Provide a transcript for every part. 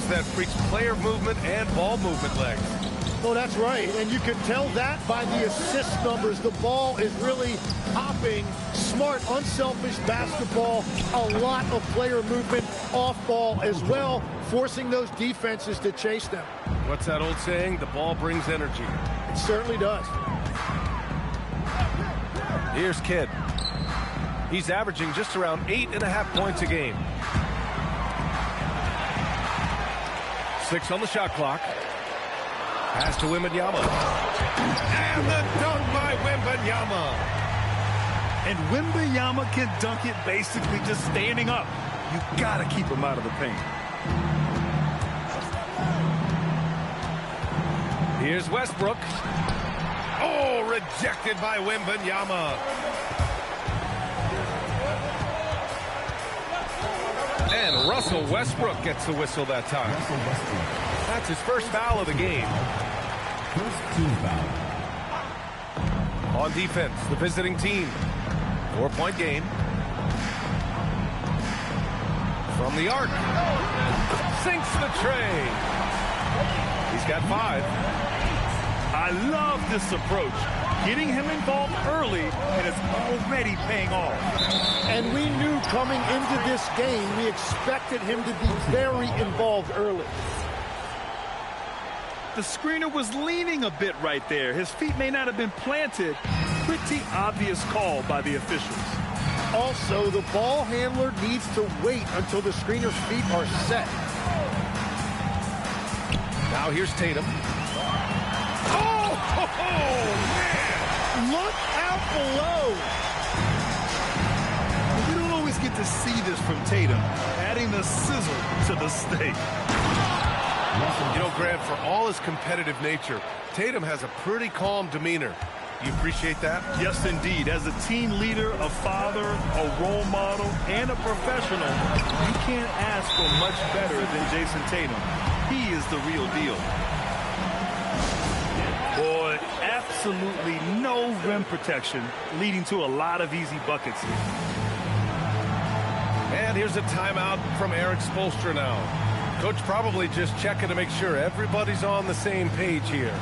that freaks player movement and ball movement legs. Oh, that's right. And you can tell that by the assist numbers. The ball is really hopping. Smart, unselfish basketball. A lot of player movement off ball as well, forcing those defenses to chase them. What's that old saying? The ball brings energy. It certainly does. Here's Kidd. He's averaging just around 8.5 points a game. 6 on the shot clock. Pass to Wembanyama. And the dunk by Wembanyama. And Wembanyama can dunk it basically just standing up. You gotta keep him out of the paint. Here's Westbrook. Oh, rejected by Wembanyama. And Russell Westbrook gets the whistle that time. That's his first foul of the game. First team foul. On defense, the visiting team. 4-point game. From the arc. Sinks the tray. He's got 5. I love this approach. Getting him involved early, and it's already paying off. And we knew coming into this game, we expected him to be very involved early. The screener was leaning a bit right there. His feet may not have been planted. Pretty obvious call by the officials. Also, the ball handler needs to wait until the screener's feet are set. Now here's Tatum. Oh, man! Look out below. We don't always get to see this from Tatum, adding the sizzle to the steak. You know, Grant, for all his competitive nature, Tatum has a pretty calm demeanor. You appreciate that? Yes, indeed. As a team leader, a father, a role model, and a professional, you can't ask for much better than Jason Tatum. He is the real deal. Boy, absolutely no rim protection, leading to a lot of easy buckets here. And here's a timeout from Eric Spoelstra now. Coach probably just checking to make sure everybody's on the same page here.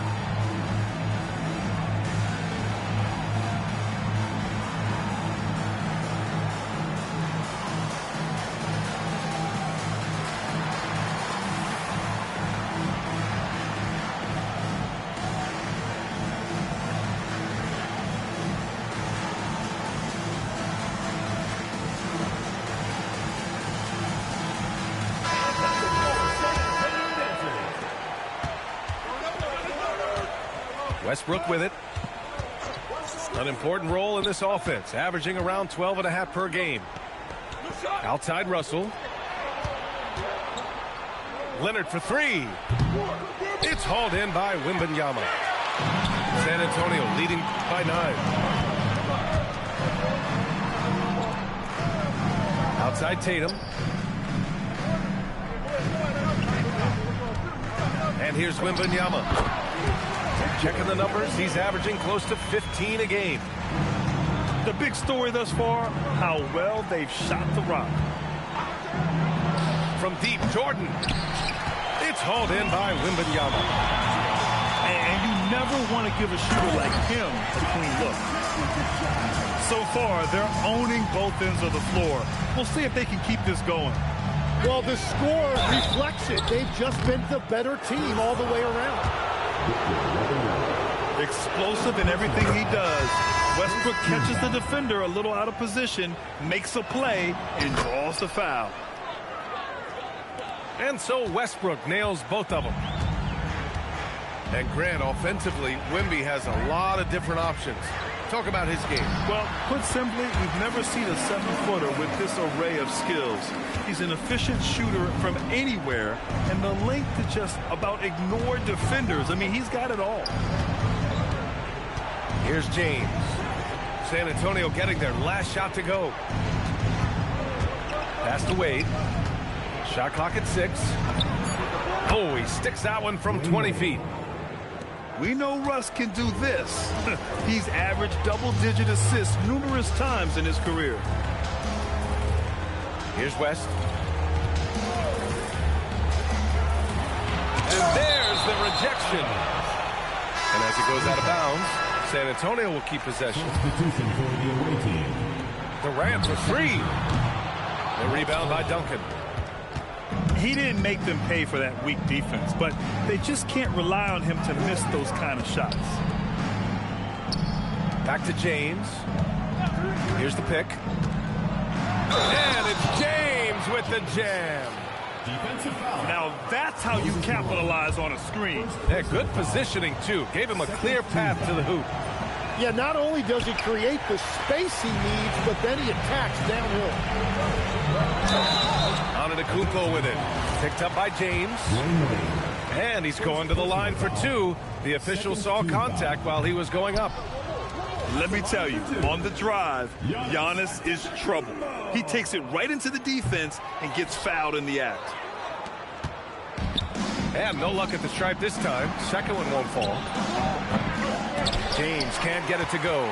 Westbrook with it. An important role in this offense, averaging around 12.5 per game. Outside Russell. Leonard for 3. It's hauled in by Wembanyama. San Antonio leading by 9. Outside Tatum. And here's Wembanyama. Checking the numbers, he's averaging close to 15 a game. The big story thus far, how well they've shot the rock. From deep, Jordan. It's hauled in by Wembanyama. And you never want to give a shooter like him a clean look. So far, they're owning both ends of the floor. We'll see if they can keep this going. Well, the score reflects it. They've just been the better team all the way around. Explosive in everything he does. Westbrook catches the defender a little out of position, makes a play, and draws the foul. And so Westbrook nails both of them. And Grant, offensively, Wemby has a lot of different options. Talk about his game. Well, put simply, we've never seen a 7-footer with this array of skills. He's an efficient shooter from anywhere, and the length to just about ignore defenders. I mean, he's got it all. Here's James. San Antonio getting their last shot to go. Pass to Wade. Shot clock at 6. Oh, he sticks that one from 20 feet. We know Russ can do this. He's averaged double-digit assists numerous times in his career. Here's West. rejection. And as it goes out of bounds, San Antonio will keep possession. Substitution for the away team. Durant for three. The rebound by Duncan. He didn't make them pay for that weak defense, but they just can't rely on him to miss those kind of shots. Back to James. Here's the pick. And it's James with the jam. Defensive foul. Now that's how you capitalize on a screen. Yeah, good positioning, too. Gave him a clear path to the hoop. Yeah, not only does he create the space he needs, but then he attacks downhill. Antetokounmpo with it. Picked up by James. And he's going to the line for two. The official saw contact while he was going up. Let me tell you, on the drive, Giannis is trouble. He takes it right into the defense and gets fouled in the act. And no luck at the stripe this time. Second one won't fall. James can't get it to go.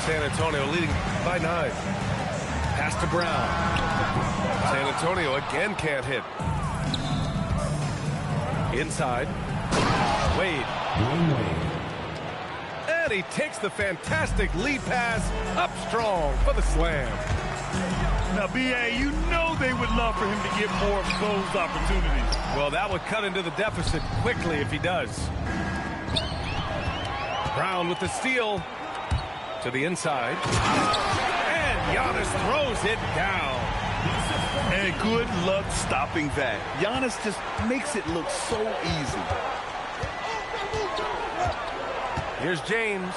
San Antonio leading by 9. Pass to Brown. San Antonio again can't hit. Inside. Wade. And he takes the fantastic lead pass up strong for the slam. Now, B.A., you know they would love for him to get more of those opportunities. Well, that would cut into the deficit quickly if he does. Brown with the steal to the inside. And Giannis throws it down. And good luck stopping that. Giannis just makes it look so easy. Here's James.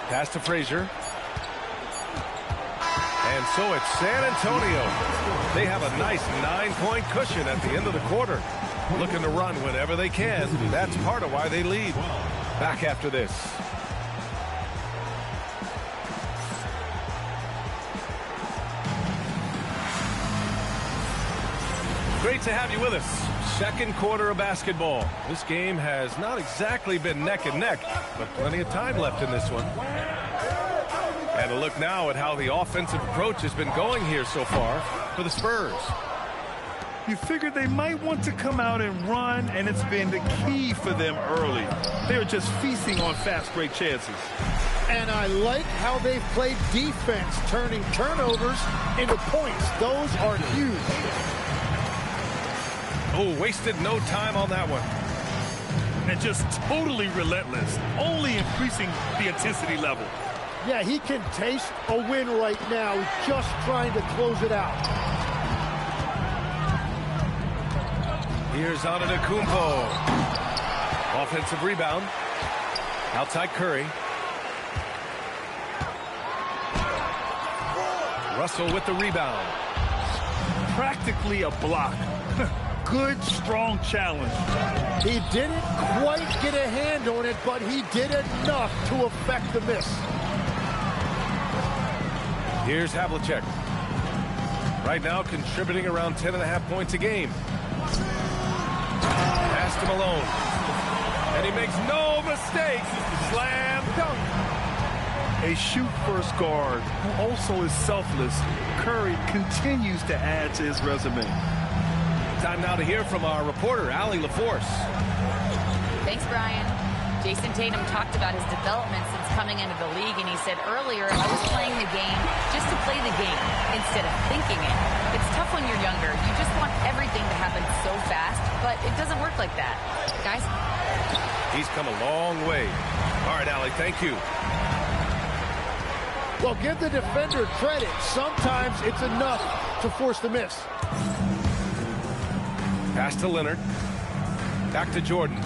Pass to Frazier. And so it's San Antonio. They have a nice 9-point cushion at the end of the quarter. Looking to run whenever they can. That's part of why they lead. Back after this. Great to have you with us. Second quarter of basketball. This game has not exactly been neck and neck, but plenty of time left in this one. And a look now at how the offensive approach has been going here so far for the Spurs. You figured they might want to come out and run, and it's been the key for them early. They're just feasting on fast break chances. And I like how they've played defense, turning turnovers into points. Those are huge. Oh, wasted no time on that one. And just totally relentless, only increasing the intensity level. Yeah, he can taste a win right now, just trying to close it out. Here's Antetokounmpo. Offensive rebound. Outside Curry. Russell with the rebound. Practically a block. Good, strong challenge. He didn't quite get a hand on it, but he did enough to affect the miss. Here's Havlicek. Right now contributing around 10.5 points a game. Pass to Malone. And he makes no mistakes. Slam dunk. A shoot-first guard who also is selfless. Curry continues to add to his resume. Time now to hear from our reporter, Allie LaForce. Thanks, Brian. Jason Tatum talked about his development since coming into the league, and he said earlier, I was playing the game just to play the game instead of thinking it. It's tough when you're younger. You just want everything to happen so fast, but it doesn't work like that. Guys? He's come a long way. All right, Allie, thank you. Well, give the defender credit. Sometimes it's enough to force the miss. Pass to Leonard. Back to Jordan.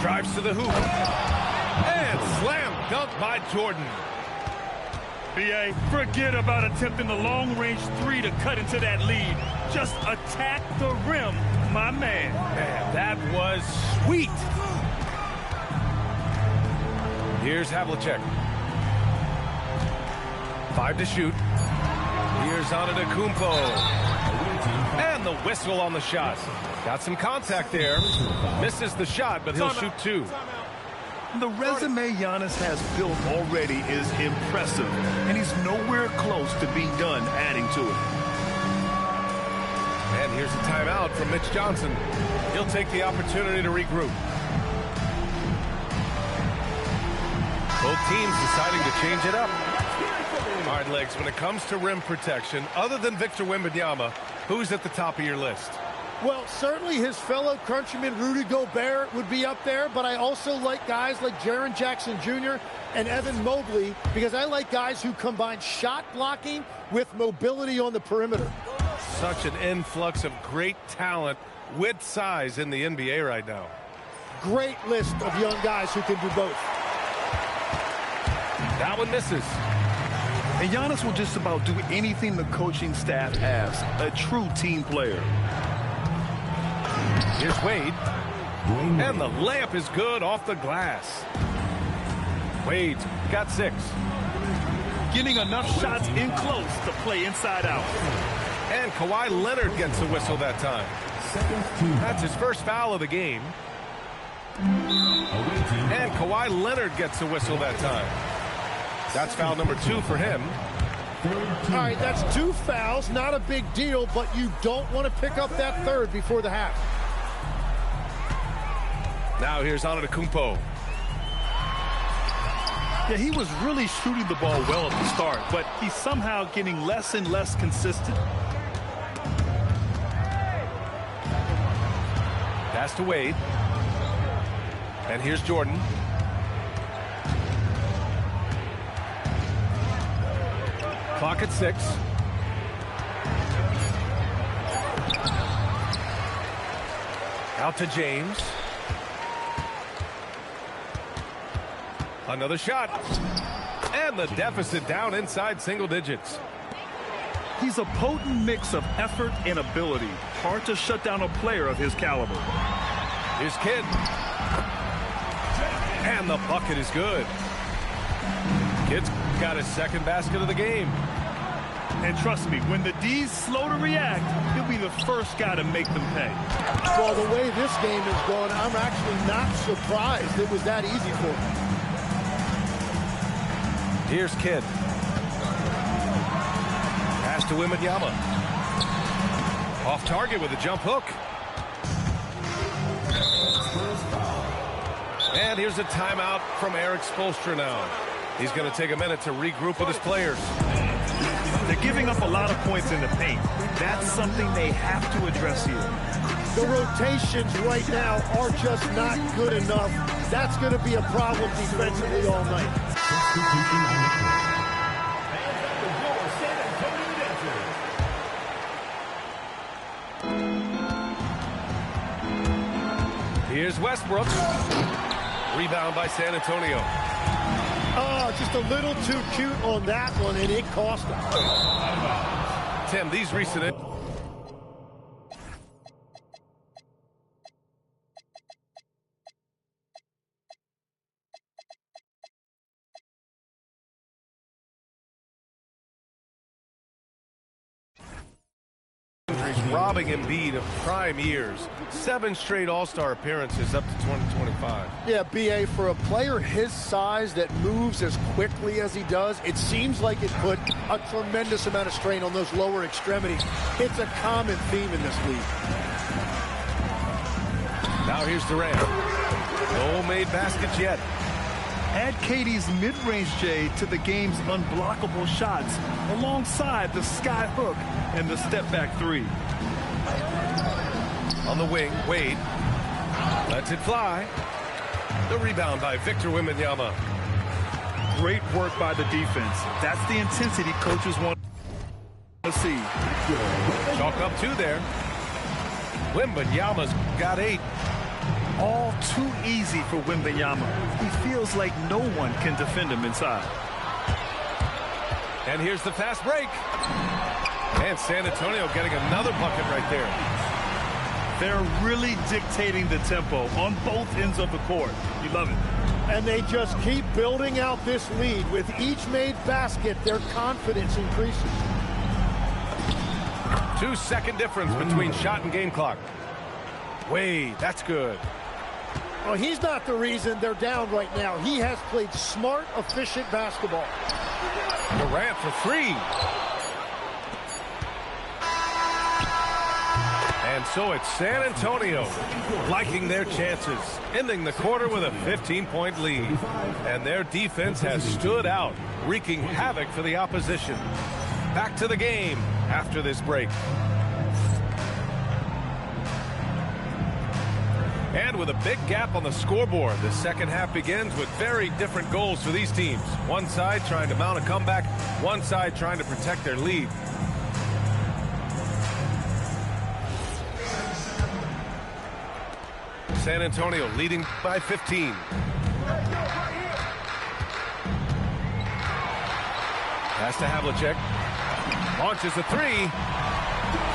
Drives to the hoop. And slam dunk by Jordan. B.A., forget about attempting the long-range three to cut into that lead. Just attack the rim, my man. Man, that was sweet. Here's Havlicek. 5 to shoot. Here's Antetokounmpo. And the whistle on the shot. Got some contact there. Misses the shot, but he'll shoot 2. The resume Giannis has built already is impressive, and he's nowhere close to being done adding to it. And here's a timeout from Mitch Johnson. He'll take the opportunity to regroup. Both teams deciding to change it up. All right, Legs, when it comes to rim protection, other than Victor Wembanyama, who's at the top of your list? Well, certainly his fellow countryman Rudy Gobert would be up there, but I also like guys like Jaren Jackson Jr. and Evan Mobley because I like guys who combine shot blocking with mobility on the perimeter. Such an influx of great talent with size in the NBA right now. Great list of young guys who can do both. That one misses. And Giannis will just about do anything the coaching staff asks. A true team player. Here's Wade. And the layup is good off the glass. Wade's got 6. Getting enough shots in close to play inside out. And Kawhi Leonard gets a whistle that time. That's his first foul of the game. And Kawhi Leonard gets a whistle that time. That's foul number 2 for him. All right, that's 2 fouls. Not a big deal, but you don't want to pick up that third before the half. Now here's Antetokounmpo. Yeah, he was really shooting the ball well at the start, but he's somehow getting less and less consistent. Pass to Wade. And here's Jordan. Clock at 6. Out to James. Another shot. And the deficit down inside single digits. He's a potent mix of effort and ability. Hard to shut down a player of his caliber. Here's Kidd. And the bucket is good. Kidd's got his second basket of the game. And trust me, when the D's slow to react, he'll be the first guy to make them pay. Well, the way this game is going, I'm actually not surprised it was that easy for him. Here's Kidd. Pass to Wembanyama. Off target with a jump hook. And here's a timeout from Erik Spoelstra now. He's going to take a minute to regroup with his players. They're giving up a lot of points in the paint. That's something they have to address here. The rotations right now are just not good enough. That's going to be a problem defensively all night. Here's Westbrook. Rebound by San Antonio. Oh, just a little too cute on that one, and it cost him. Tim, these recent... robbing Embiid of prime years. 7 straight All-Star appearances up to 2025. Yeah, B.A., for a player his size that moves as quickly as he does, it seems like it put a tremendous amount of strain on those lower extremities. It's a common theme in this league. Now here's Durant. No made baskets yet. Add KD's mid-range J to the game's unblockable shots alongside the sky hook and the step-back 3. On the wing, Wade lets it fly. The rebound by Victor Wembanyama. Great work by the defense. That's the intensity coaches want to see. Chalk up 2 there. Wembanyama's got 8. All too easy for Wembanyama. He feels like no one can defend him inside. And here's the fast break. And San Antonio getting another bucket right there. They're really dictating the tempo on both ends of the court. You love it. And they just keep building out this lead. With each made basket, their confidence increases. 2-second difference between shot and game clock. Wade, that's good. Well, he's not the reason they're down right now. He has played smart, efficient basketball. Durant for 3. And so it's San Antonio liking their chances, ending the quarter with a 15-point lead. And their defense has stood out, wreaking havoc for the opposition. Back to the game after this break. And with a big gap on the scoreboard, the second half begins with very different goals for these teams. One side trying to mount a comeback, one side trying to protect their lead. San Antonio leading by 15. Pass to Havlicek. Launches a three.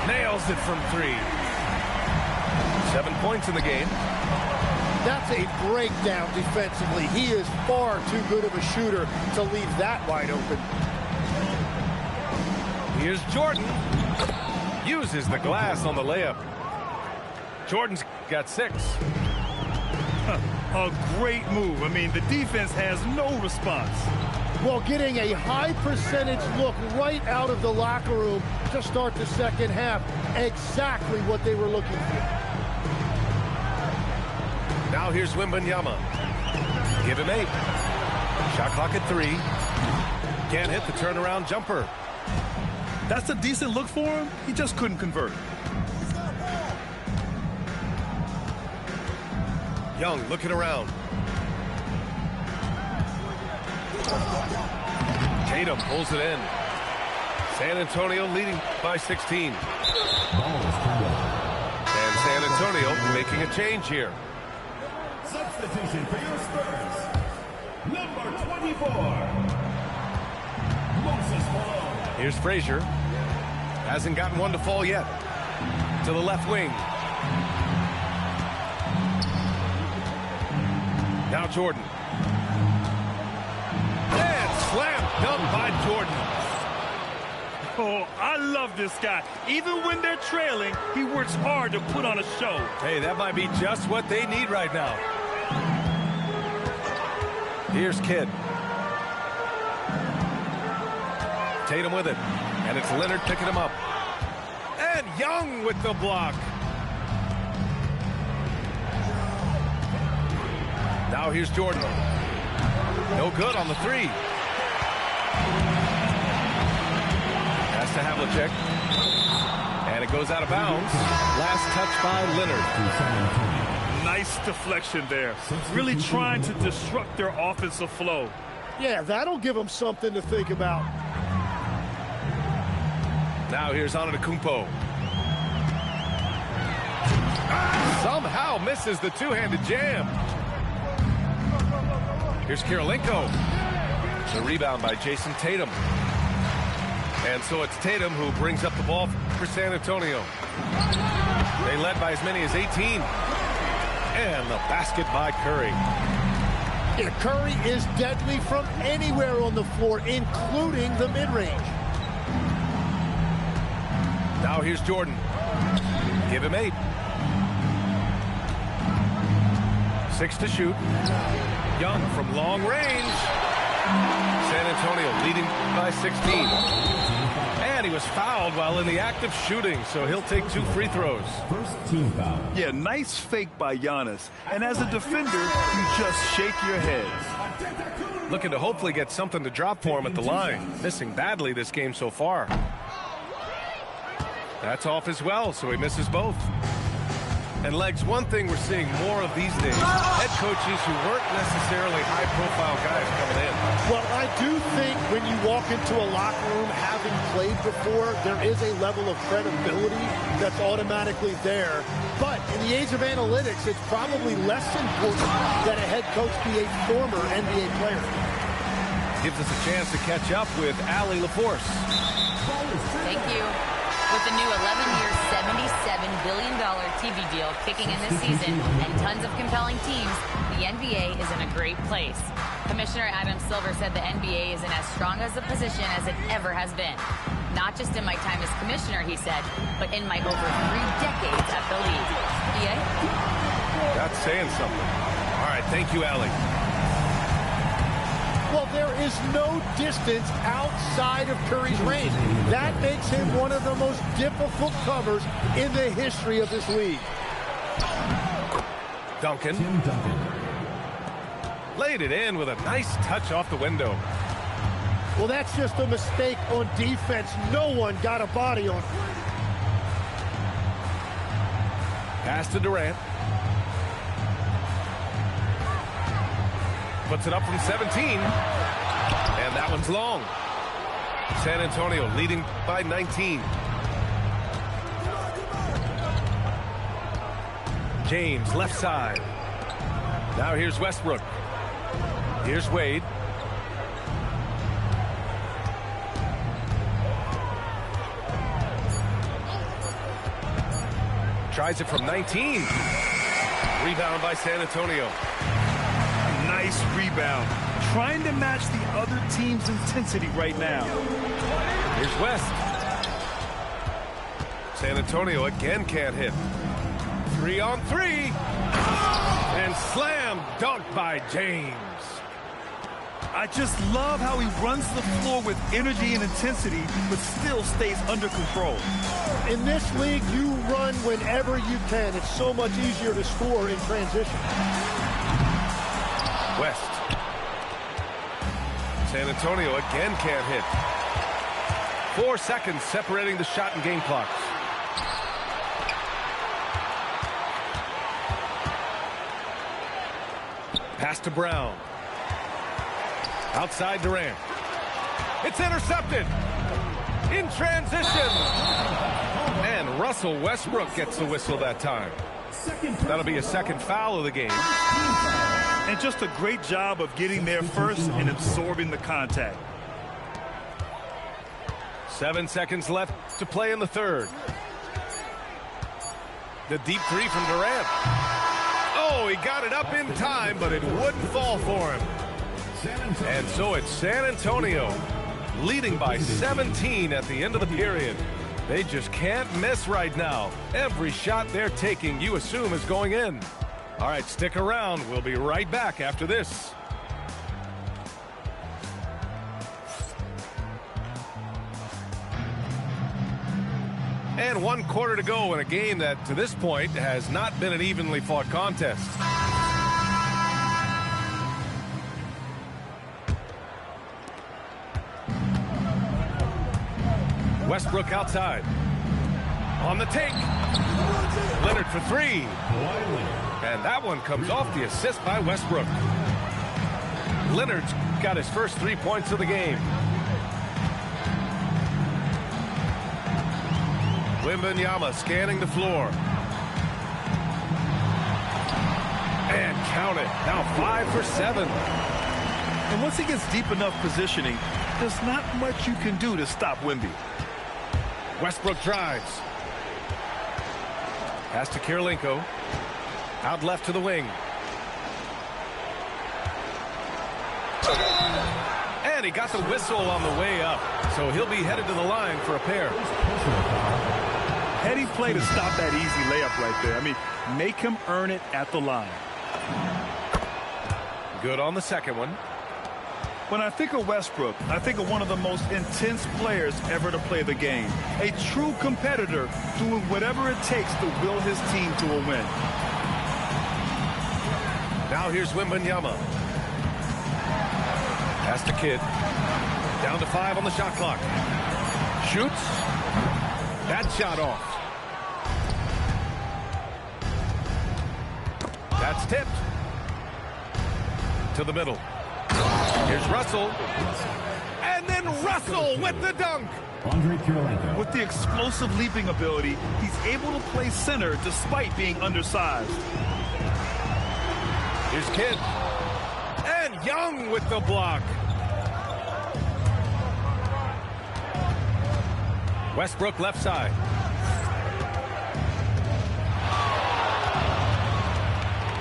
Nails it from 3. 7 points in the game. That's a breakdown defensively. He is far too good of a shooter to leave that wide open. Here's Jordan. Uses the glass on the layup. Jordan's got 6. A great move. I mean, the defense has no response. Well, getting a high percentage look right out of the locker room to start the second half. Exactly what they were looking for. Now here's Wembanyama. Give him 8. Shot clock at 3. Can't hit the turnaround jumper. That's a decent look for him. He just couldn't convert. Young looking around. Tatum pulls it in. San Antonio leading by 16. And San Antonio making a change here. Substitution for your Spurs. Number 24. Moses Malone. Here's Frazier. Hasn't gotten one to fall yet. To the left wing. Now Jordan. And slam dunk by Jordan. Oh, I love this guy. Even when they're trailing, he works hard to put on a show. Hey, that might be just what they need right now. Here's Kidd. Tatum with it. And it's Leonard picking him up. And Young with the block. Now here's Jordan. No good on the 3. Pass to Havlicek. And it goes out of bounds. Last touch by Leonard. Nice deflection there. Really trying to disrupt their offensive flow. Yeah, that'll give them something to think about. Now here's Antetokounmpo. Somehow misses the two-handed jam. Here's Kirilenko. The rebound by Jason Tatum. And so it's Tatum who brings up the ball for San Antonio. They led by as many as 18. And the basket by Curry. Yeah, Curry is deadly from anywhere on the floor, including the mid-range. Now here's Jordan. Give him 8. 6 to shoot. Young from long range. San Antonio leading by 16. And he was fouled while in the act of shooting, so he'll take 2 free throws. First team foul. Yeah, nice fake by Giannis. And as a defender, you just shake your head. Looking to hopefully get something to drop for him at the line. Missing badly this game so far. That's off as well, so he misses both. And Legs, one thing we're seeing more of these days, head coaches who weren't necessarily high-profile guys coming in. Well, I do think when you walk into a locker room having played before, there is a level of credibility that's automatically there. But in the age of analytics, it's probably less important that a head coach be a former NBA player. Gives us a chance to catch up with Allie LaForce. Thank you. With the new 11-year, $77 billion TV deal kicking in this season and tons of compelling teams, the NBA is in a great place. Commissioner Adam Silver said the NBA is in as strong as a position as it ever has been. Not just in my time as commissioner, he said, but in my over 3 decades at the league. EA? That's saying something. All right, thank you, Allie. Well, there is no distance outside of Curry's range. That makes him one of the most difficult covers in the history of this league. Duncan. Laid it in with a nice touch off the window. Well, that's just a mistake on defense. No one got a body on him. Pass to Durant. Puts it up from 17. And that one's long. San Antonio leading by 19. James, left side. Now here's Westbrook. Here's Wade. Tries it from 19. Rebound by San Antonio. Nice rebound. Trying to match the other team's intensity right now. Here's West. San Antonio again can't hit. 3-on-3. And slam dunk by James. I just love how he runs the floor with energy and intensity, but still stays under control. In this league, you run whenever you can. It's so much easier to score in transition. West. San Antonio again can't hit. 4 seconds separating the shot and game clocks. Pass to Brown. Outside Durant. It's intercepted. In transition. And Russell Westbrook gets the whistle that time. That'll be a second foul of the game. And just a great job of getting there first and absorbing the contact. 7 seconds left to play in the third. The deep three from Durant. Oh, he got it up in time, but it wouldn't fall for him. And so it's San Antonio leading by 17 at the end of the period. They just can't miss right now. Every shot they're taking, you assume, is going in. All right, stick around. We'll be right back after this. And 1 quarter to go in a game that, to this point, has not been an evenly fought contest. Westbrook outside. On the take. Leonard for 3. And that one comes off the assist by Westbrook. Leonard's got his first 3 points of the game. Wembanyama scanning the floor. And count it. Now 5 for 7. And once he gets deep enough positioning, there's not much you can do to stop Wemby. Westbrook drives. Pass to Kirilenko. Out left to the wing. And he got the whistle on the way up. So he'll be headed to the line for a pair. Heady play to stop that easy layup right there. I mean, make him earn it at the line. Good on the second one. When I think of Westbrook, I think of one of the most intense players ever to play the game. A true competitor doing whatever it takes to will his team to a win. Now here's Wembanyama. Pass to Kidd. Down to 5 on the shot clock. Shoots. That shot off. That's tipped. To the middle. Here's Russell. And then Russell with the dunk. Andre Kirilenko. With the explosive leaping ability, he's able to play center despite being undersized. Here's Kidd. And Young with the block. Westbrook left side.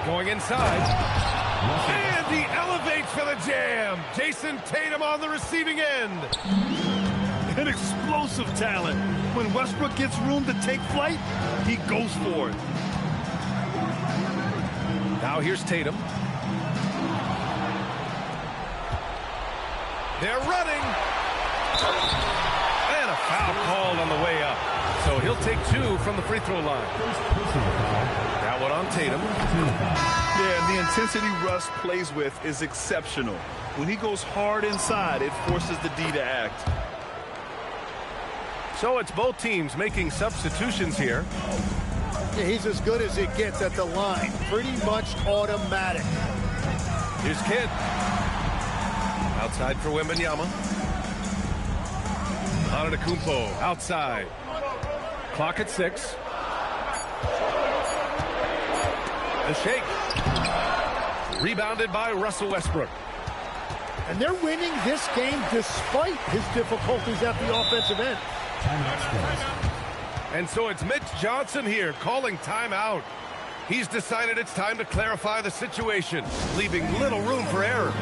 Going inside. And he elevates for the jam. Jason Tatum on the receiving end. An explosive talent. When Westbrook gets room to take flight, he goes for it. Now here's Tatum. They're running. And a foul called on the way up. So he'll take 2 from the free throw line. That one on Tatum. Yeah, and the intensity Russ plays with is exceptional. When he goes hard inside, it forces the D to act. So it's both teams making substitutions here. Yeah, he's as good as it gets at the line. Pretty much automatic. Here's Kidd. Outside for Wembanyama. Antetokounmpo outside. Clock at 6. The shake. Rebounded by Russell Westbrook. And they're winning this game despite his difficulties at the offensive end. And so it's Mitch Johnson here calling timeout. He's decided it's time to clarify the situation, leaving little room for error.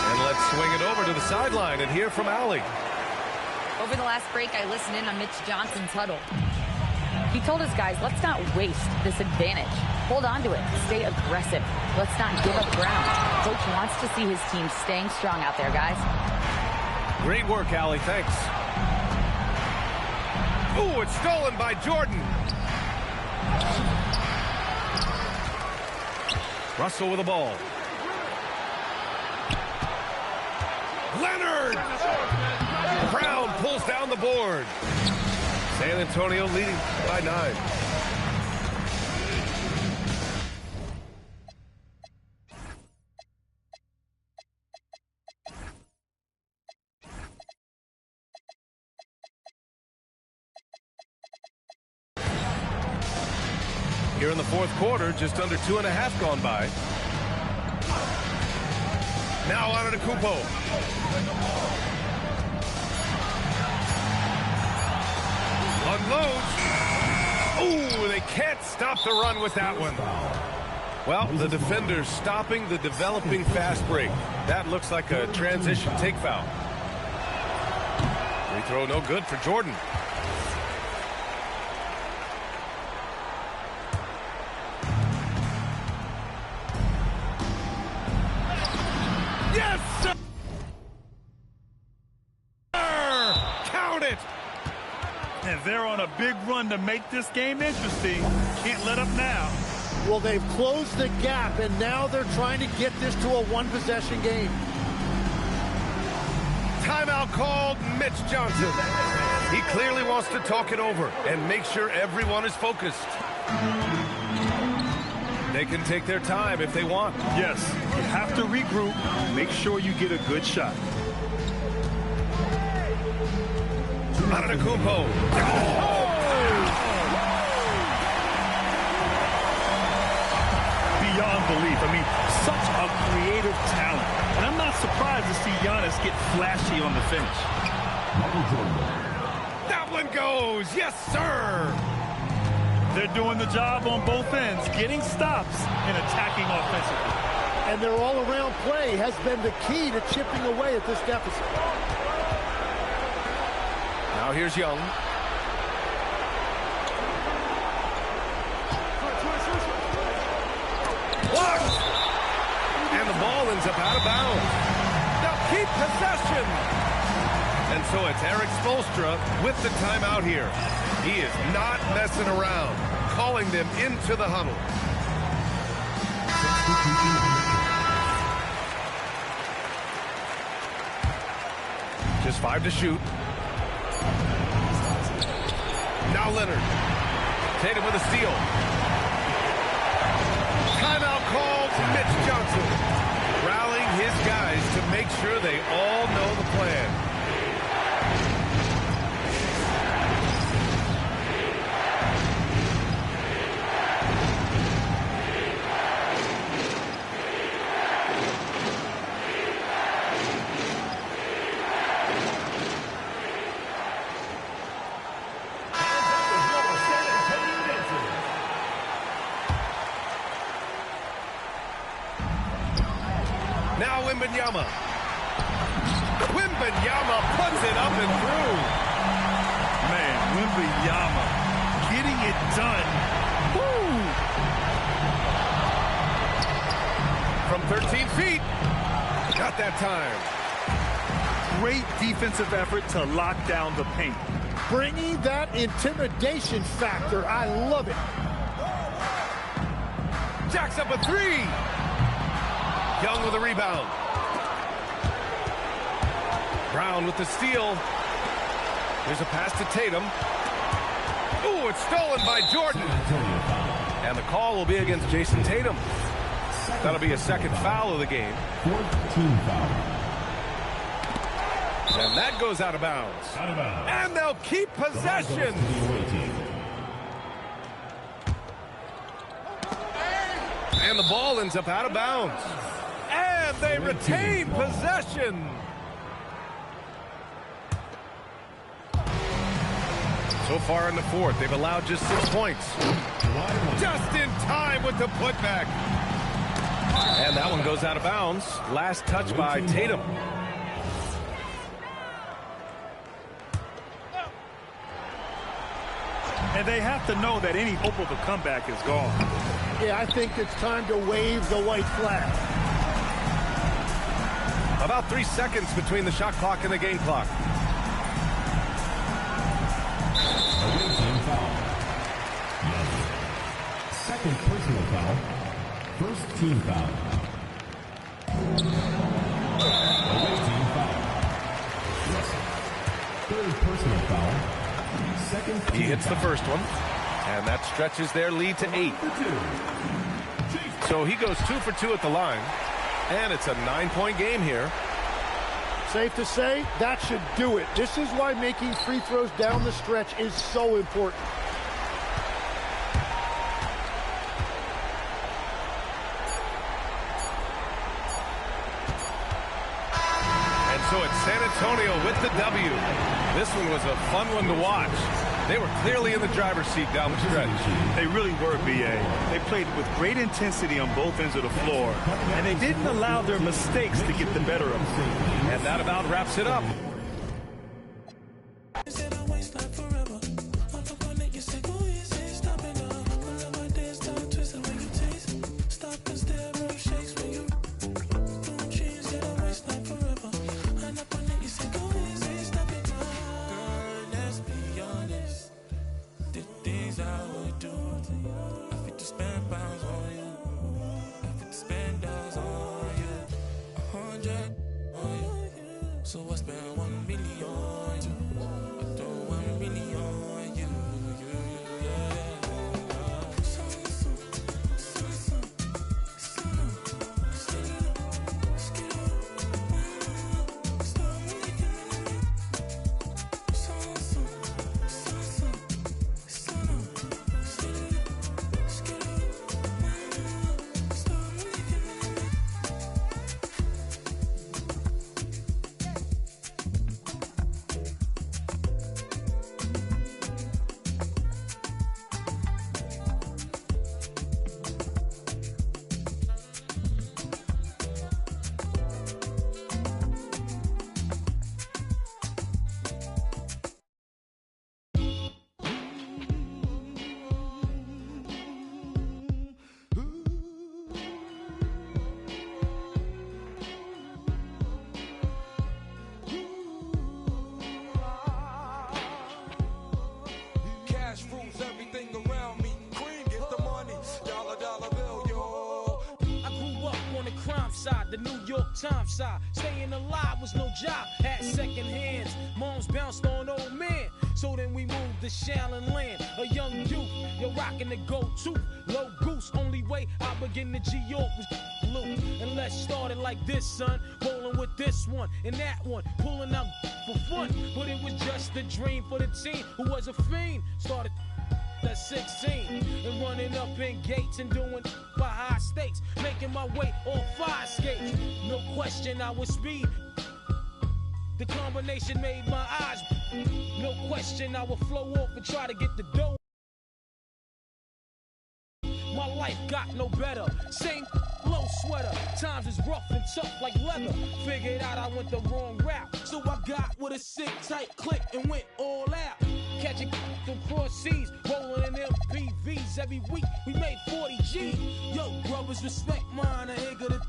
And let's swing it over to the sideline and hear from Allie. Over the last break, I listened in on Mitch Johnson's huddle. He told his guys, let's not waste this advantage. Hold on to it. Stay aggressive. Let's not give up ground. Coach wants to see his team staying strong out there, guys. Great work, Allie. Thanks. Ooh, it's stolen by Jordan. Russell with the ball. Leonard! Brown pulls down the board. San Antonio leading by 9. Here in the fourth quarter, just under 2.5 gone by. Now Antetokounmpo. Unloads. Ooh, they can't stop the run with that one. Well, the defender's stopping the developing fast break. That looks like a transition take foul. Free throw no good for Jordan. Yes, sir! Count it! And they're on a big run to make this game interesting. Can't let up now. Well, they've closed the gap, and now they're trying to get this to a one-possession game. Timeout called. Mitch Johnson. He clearly wants to talk it over and make sure everyone is focused. They can take their time if they want. Yes, you have to regroup. Make sure you get a good shot. Antetokounmpo. Beyond belief. I mean, such a creative talent. And I'm not surprised to see Giannis get flashy on the finish. That one goes. Yes, sir. They're doing the job on both ends, getting stops and attacking offensively. And their all-around play has been the key to chipping away at this deficit. Now here's Young. Blocked! And the ball ends up out of bounds. Now keep possession! And so it's Eric Spoelstra with the timeout here. He is not messing around, calling them into the huddle. Just 5 to shoot. Now Leonard. Tatum with a steal. Timeout called to Mitch Johnson. Rallying his guys to make sure they all know the plan. Now Wembanyama. Wembanyama puts it up and through. Man, Wembanyama getting it done. Woo! From 13 feet. Got that time. Great defensive effort to lock down the paint. Bringing that intimidation factor. I love it. Jacks up a three. Young with a rebound. Brown with the steal. Here's a pass to Tatum. Ooh, it's stolen by Jordan. And the call will be against Jason Tatum. That'll be a second foul of the game. 14 foul. And that goes out of bounds. Out of bounds. And they'll keep possession. And the ball ends up out of bounds. And they retain possession. So far in the fourth, they've allowed just 6 points. Just in time with the putback. And that one goes out of bounds. Last touch by Tatum. And they have to know that any hope of a comeback is gone. Yeah, I think it's time to wave the white flag. About 3 seconds between the shot clock and the game clock. Away team foul. Second personal foul. First team foul. Away team foul. Third personal foul. Second team He hits the foul. first one. And that stretches their lead to 8. So he goes 2 for 2 at the line. And it's a 9-point game here. Safe to say, that should do it. This is why making free throws down the stretch is so important. And so it's San Antonio with the W. This one was a fun one to watch. They were clearly in the driver's seat down the stretch. They really were, B.A. They played with great intensity on both ends of the floor, and they didn't allow their mistakes to get the better of them. And that about wraps it up. So I spent 1 million on you. I throw 1 million on you. The New York Times side, staying alive was no job, had second hands, moms bounced on old man, so then we moved to Shaolin Land, a young youth, you're rocking the go-to, low goose, only way I begin to G-York was blue, and let's start it like this, son, rolling with this one, and that one, pulling out for fun, but it was just a dream for the team, who was a fiend, started at 16 and running up in gates and doing by high stakes, making my way on 5 skates. No question I was speed. The combination made my eyes. No question I would flow off and try to get the dough. My life got no better. Same low sweater. Times is rough and tough like leather. Figured out I went the wrong route. So I got with a sick tight click and went all out. Catching across seas, rolling in MPVs. Every week we made 40 G. Yo, brothers, respect mine. I ain't gonna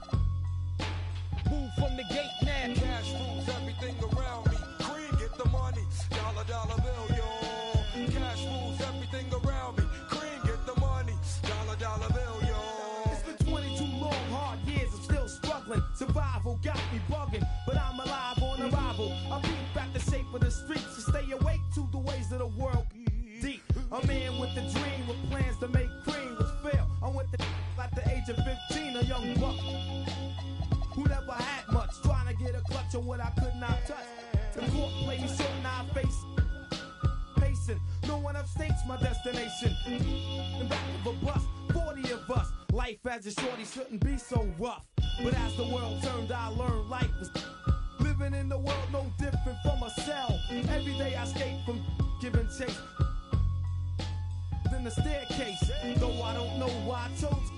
move from the gate now. Cash rules everything around me. Cream, get the money. Dollar, dollar bill, yo. Cash rules everything around me. Cream, get the money. Dollar, dollar bill, yo. It's been 22 long, hard years. I'm still struggling. Survival got me bugging, but I'm alive on arrival. I beat back the shape of the streets to stay awake to the ways of the world. Deep. A man with a dream, with plans to make cream, was fail. I'm with the at the age of 15, a young buck who never had much, trying to get a clutch on what I could not touch. The court played short and I face pacing. No one upstates my destination. In back of a bus, 40 of us. Life as a shorty shouldn't be so rough. But as the world turned, I learned life is living in the world no different from a cell. Every day I escape from giving chase. Then the staircase, though I don't know why I chose.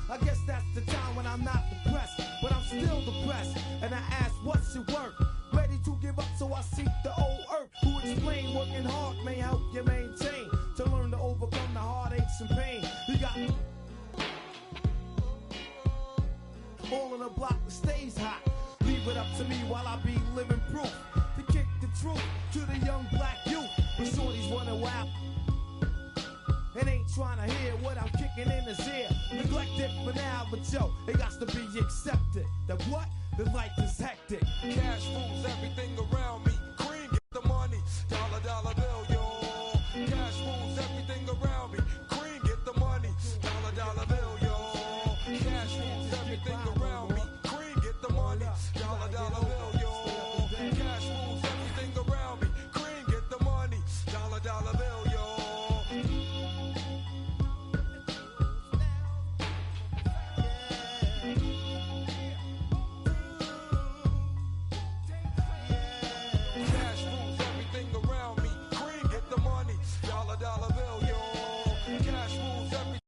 I guess that's the time when I'm not depressed, but I'm still depressed. And I ask, what's your work? Ready to give up, so I seek the old earth, who explain working hard may help you maintain, to learn to overcome the heartaches and pain. You got all in the block that stays hot. Leave it up to me while I be living proof to kick the truth to the young black youth. But shorties wanna wow and ain't trying to hear what I'm kicking in his ear. Neglected for now, but yo, it got to be accepted. That what? The life is hectic. Cash rules everything around me. Cream, get the money. Dollar, dollar bill, yo. Cash rules everything around me. Cream, get the money. Dollar, dollar bill, yo. Cash rules everything around me. Cream, get the money. Dollar, dollar bill, yo. Cash rules everything around me. Cream, get the money. Dollar, dollar bill, yo. Dollar bill, yo. Cash rules everything.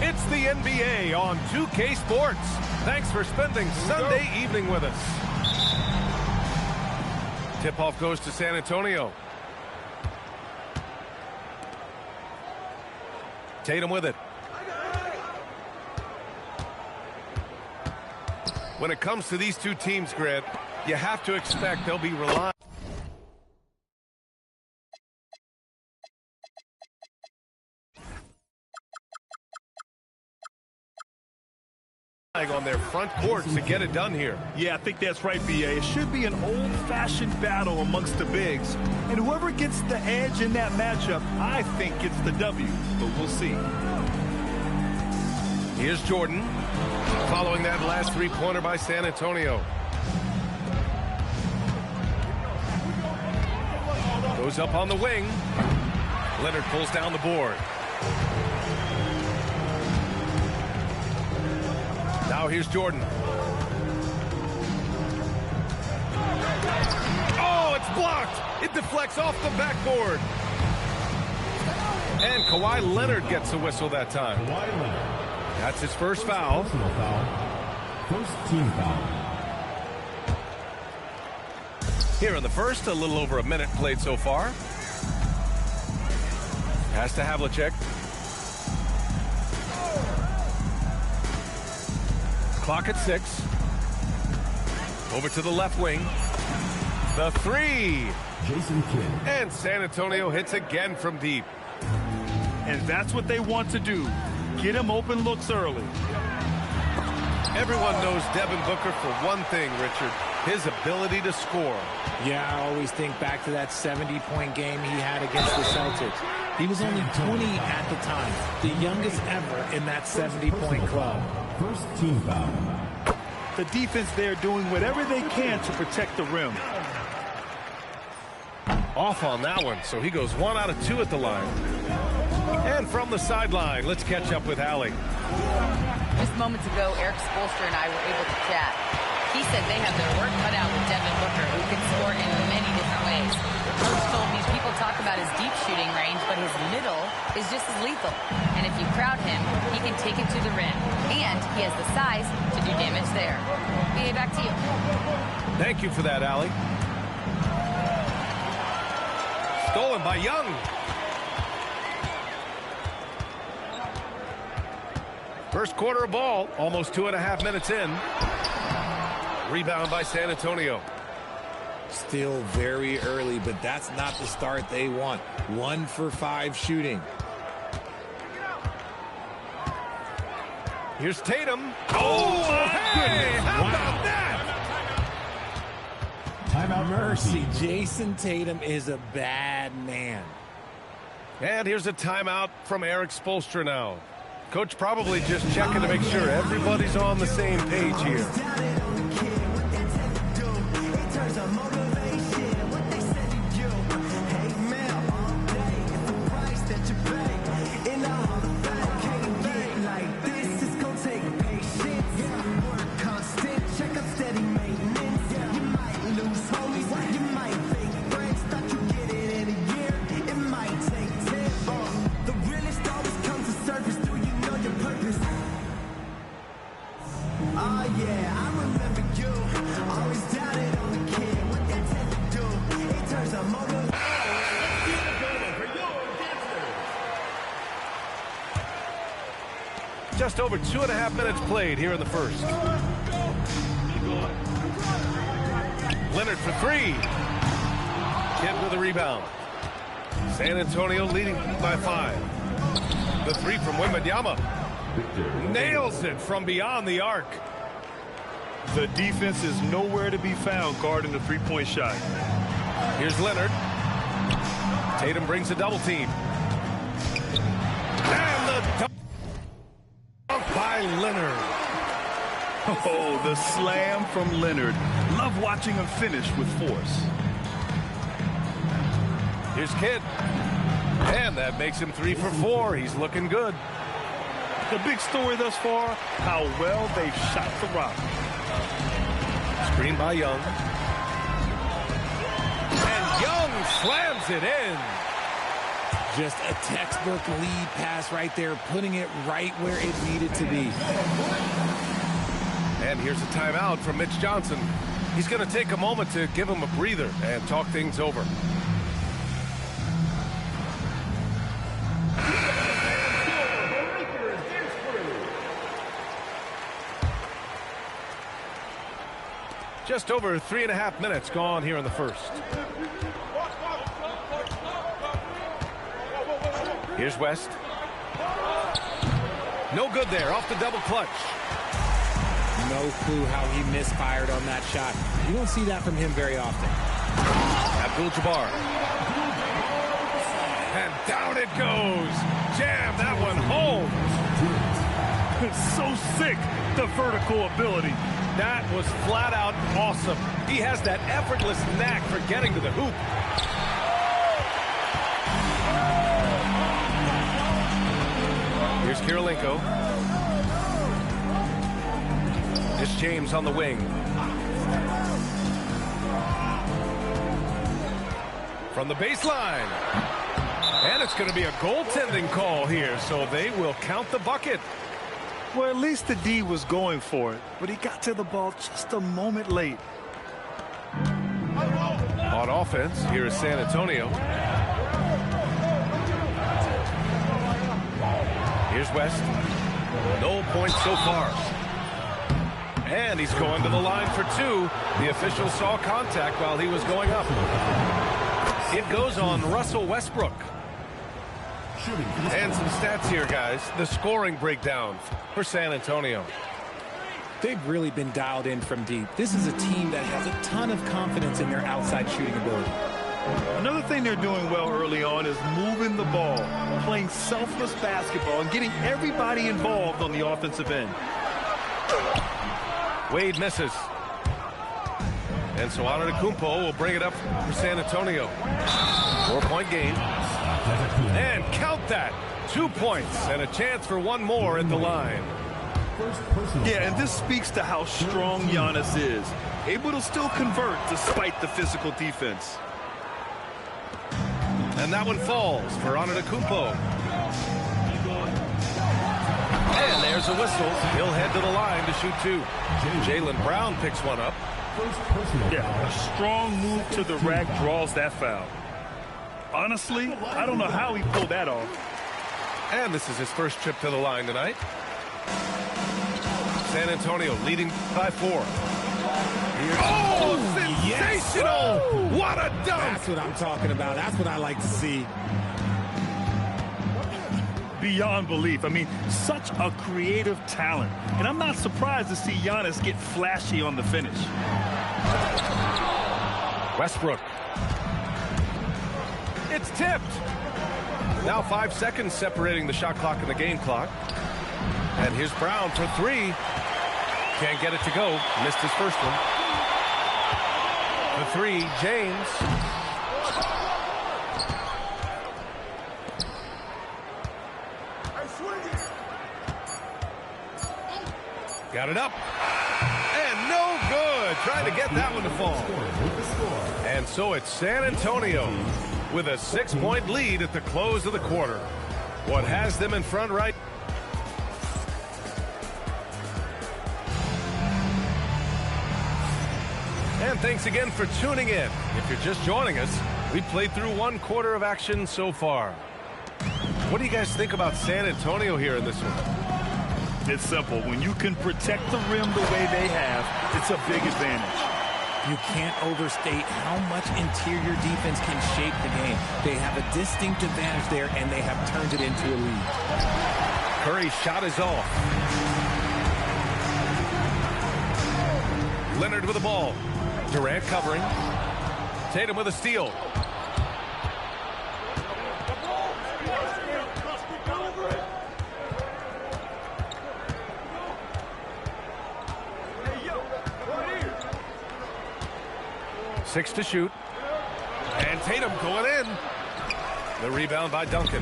It's the NBA on 2K Sports. Thanks for spending Sunday evening with us. Tip-off goes to San Antonio. Tatum with it. When it comes to these two teams, Grant, you have to expect they'll be relying on their front court to get it done here. Yeah, I think that's right, B.A. It should be an old-fashioned battle amongst the bigs. And whoever gets the edge in that matchup, I think gets the W. But we'll see. Here's Jordan, following that last three-pointer by San Antonio. Goes up on the wing. Leonard pulls down the board. Now here's Jordan. Oh, it's blocked. It deflects off the backboard. And Kawhi Leonard gets a whistle that time. Kawhi Leonard. That's his first foul. Personal foul. First team foul. Here in the first, a little over a minute played so far. Pass to Havlicek. Clock at 6. Over to the left wing. The three. Jason Kidd. And San Antonio hits again from deep. And that's what they want to do. Get him open looks early. Everyone knows Devin Booker for one thing, Richard. His ability to score. Yeah, I always think back to that 70-point game he had against the Celtics. He was only 20 at the time, the youngest ever in that 70-point club. First team foul. The defense there doing whatever they can to protect the rim. Off on that one, so he goes 1 out of 2 at the line. And from the sideline, let's catch up with Allie. Just moments ago, Eric Spoelstra and I were able to chat. He said they have their work cut out with Devin Booker, who can score in many different ways. Coach told me people talk about his deep shooting range, but his middle is just as lethal. And if you crowd him, he can take it to the rim. And he has the size to do damage there. BA, back to you. Thank you for that, Allie. Stolen by Young. First quarter of ball, almost 2.5 minutes in. Rebound by San Antonio. Still very early, but that's not the start they want. 1 for 5 shooting. Here's Tatum. Oh, hey! How about that? Timeout. Mercy, Jason Tatum is a bad man. And here's a timeout from Eric Spoelstra now. Coach probably just checking to make sure everybody's on the same page here. Just over 2.5 minutes played here in the first. Leonard for 3. Kidd with a rebound. San Antonio leading by 5. The 3 from Wembanyama. Nails it from beyond the arc. The defense is nowhere to be found guarding the three-point shot. Here's Leonard. Tatum brings a double team. And the dunk by Leonard. Oh, the slam from Leonard. Love watching him finish with force. Here's Kidd. And that makes him 3 for 4. He's looking good. The big story thus far, how well they've shot the rock. Screen by Young. And Young slams it in. Just a textbook lead pass right there, putting it right where it needed to be. And here's a timeout from Mitch Johnson. He's going to take a moment to give him a breather and talk things over. Just over 3.5 minutes gone here in the first. Here's West. No good there, off the double clutch. No clue how he misfired on that shot. You don't see that from him very often. Abdul-Jabbar. And down it goes. Jam that one home. It's so sick, the vertical ability. That was flat out awesome. He has that effortless knack for getting to the hoop. Here's Kirilenko. It's James on the wing. From the baseline. And it's going to be a goaltending call here, so they will count the bucket. Well, at least the D was going for it, but he got to the ball just a moment late. On offense, here is San Antonio. Here's West. No points so far. And he's going to the line for two. The official saw contact while he was going up. It goes on Russell Westbrook. And some stats here, guys. The scoring breakdown for San Antonio. They've really been dialed in from deep. This is a team that has a ton of confidence in their outside shooting ability. Another thing they're doing well early on is moving the ball, playing selfless basketball, and getting everybody involved on the offensive end. Wade misses. And so Antetokounmpo will bring it up for San Antonio. 4-point game. And count that. 2 points and a chance for one more at the line. Yeah, and this speaks to how strong Giannis is. Able to still convert despite the physical defense. And that one falls for Antetokounmpo. And there's a whistle. He'll head to the line to shoot two. Jaylen Brown picks one up. Yeah, a strong move to the rack draws that foul. Honestly, I don't know how he pulled that off. And this is his first trip to the line tonight. San Antonio leading by 4. Oh, sensational! Yes. What a dunk! That's what I'm talking about. That's what I like to see. Beyond belief. I mean, such a creative talent. And I'm not surprised to see Giannis get flashy on the finish. Westbrook. It's tipped. Now 5 seconds separating the shot clock and the game clock. And here's Brown for 3. Can't get it to go. Missed his first one. The 3, James. Got it up. And no good. Trying to get that one to fall. And so it's San Antonio with a 6-point lead at the close of the quarter. What has them in front right? And thanks again for tuning in. If you're just joining us, we've played through 1 quarter of action so far. What do you guys think about San Antonio here in this one? It's simple. When you can protect the rim the way they have, it's a big advantage. You can't overstate how much interior defense can shape the game. They have a distinct advantage there, and they have turned it into a lead. Curry's shot is off. Leonard with the ball. Durant covering. Tatum with a steal. Six to shoot. And Tatum going in. The rebound by Duncan.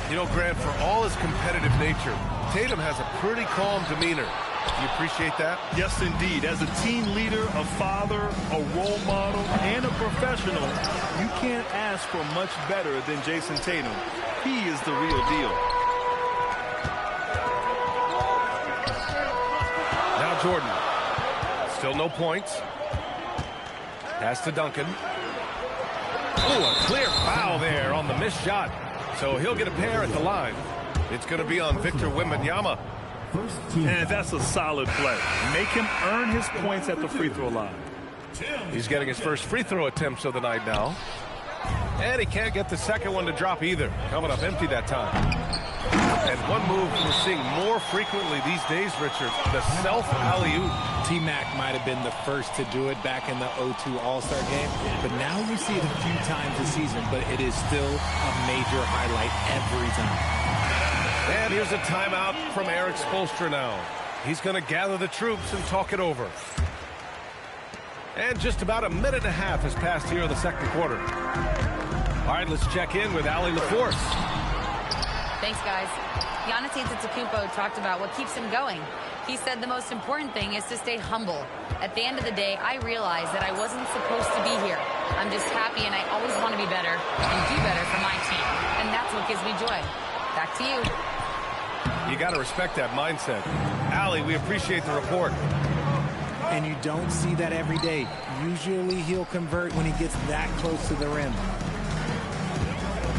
You know, Grant, for all his competitive nature, Tatum has a pretty calm demeanor. Do you appreciate that? Yes, indeed. As a team leader, a father, a role model, and a professional, you can't ask for much better than Jason Tatum. He is the real deal. Now Jordan. Still no points. Pass to Duncan. Oh, a clear foul there on the missed shot. So he'll get a pair at the line. It's going to be on Victor Wembanyama. And that's a solid play. Make him earn his points at the free throw line. He's getting his first free throw attempts of the night now. And he can't get the second one to drop either. Coming up empty that time. And one move we're seeing more frequently these days, Richard, the self-alley-oop. T-Mac might have been the first to do it back in the 02 All-Star game, but now we see it a few times this season, but it is still a major highlight every time. And here's a timeout from Eric Spoelstra now. He's going to gather the troops and talk it over. And just about a minute and a half has passed here in the second quarter. All right, let's check in with Allie LaForce. Thanks, guys. Giannis Antetokounmpo talked about what keeps him going. He said the most important thing is to stay humble. At the end of the day, I realized that I wasn't supposed to be here. I'm just happy, and I always want to be better and do better for my team. And that's what gives me joy. Back to you. You got to respect that mindset. Allie, we appreciate the report. And you don't see that every day. Usually he'll convert when he gets that close to the rim.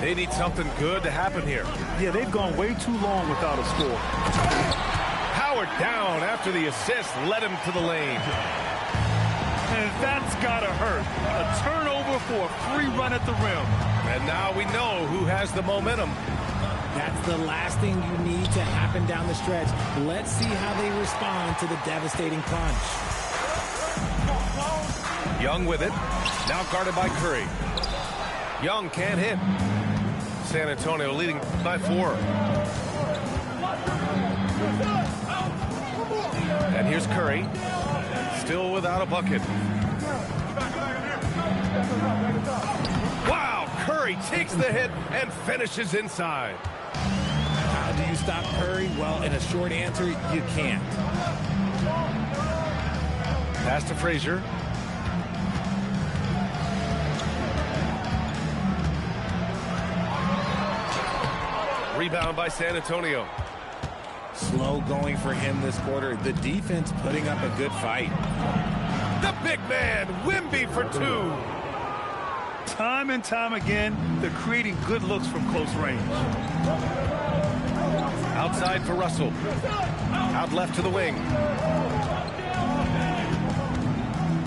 They need something good to happen here. Yeah, they've gone way too long without a score. Howard down after the assist led him to the lane. And that's gotta hurt. A turnover for a free run at the rim. And now we know who has the momentum. That's the last thing you need to happen down the stretch. Let's see how they respond to the devastating punch. Young with it. Now guarded by Curry. Young can't hit. San Antonio leading by 4. And here's Curry. Still without a bucket. Wow, Curry takes the hit and finishes inside. How do you stop Curry? Well, in a short answer, you can't. Pass to Frazier. Rebound by San Antonio. Slow going for him this quarter. The defense putting up a good fight. The big man, Wemby for 2. Time and time again, they're creating good looks from close range. Outside for Russell. Out left to the wing.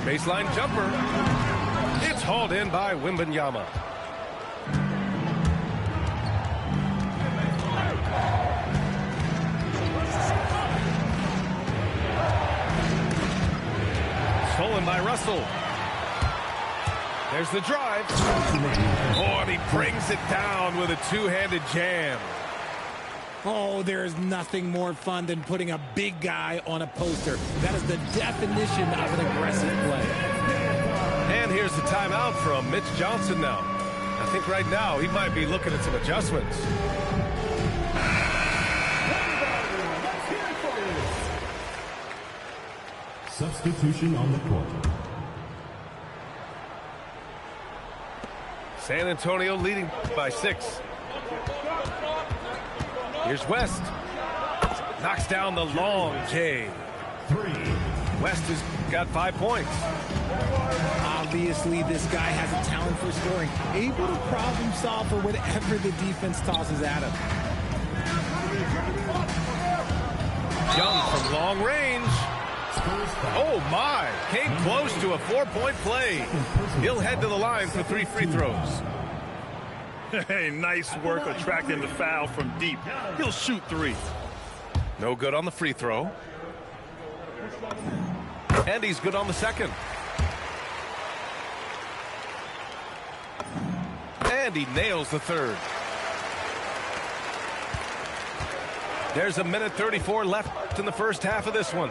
Baseline jumper. It's hauled in by Wembanyama. Stolen by Russell. There's the drive. Oh, and he brings it down with a two-handed jam. Oh, there is nothing more fun than putting a big guy on a poster. That is the definition of an aggressive play. And here's the timeout from Mitch Johnson now. I think right now he might be looking at some adjustments. Substitution on the court. San Antonio leading by 6. Here's West. Knocks down the long J. 3. West has got 5 points. Obviously, this guy has a talent for scoring, able to problem solve for whatever the defense tosses at him. Young from long range. Oh, my. Came close to a 4-point play. He'll head to the line for 3 free throws. Hey, nice work attracting the foul from deep. He'll shoot 3. No good on the free throw. And he's good on the second. And he nails the third. There's 1:34 left in the first half of this one.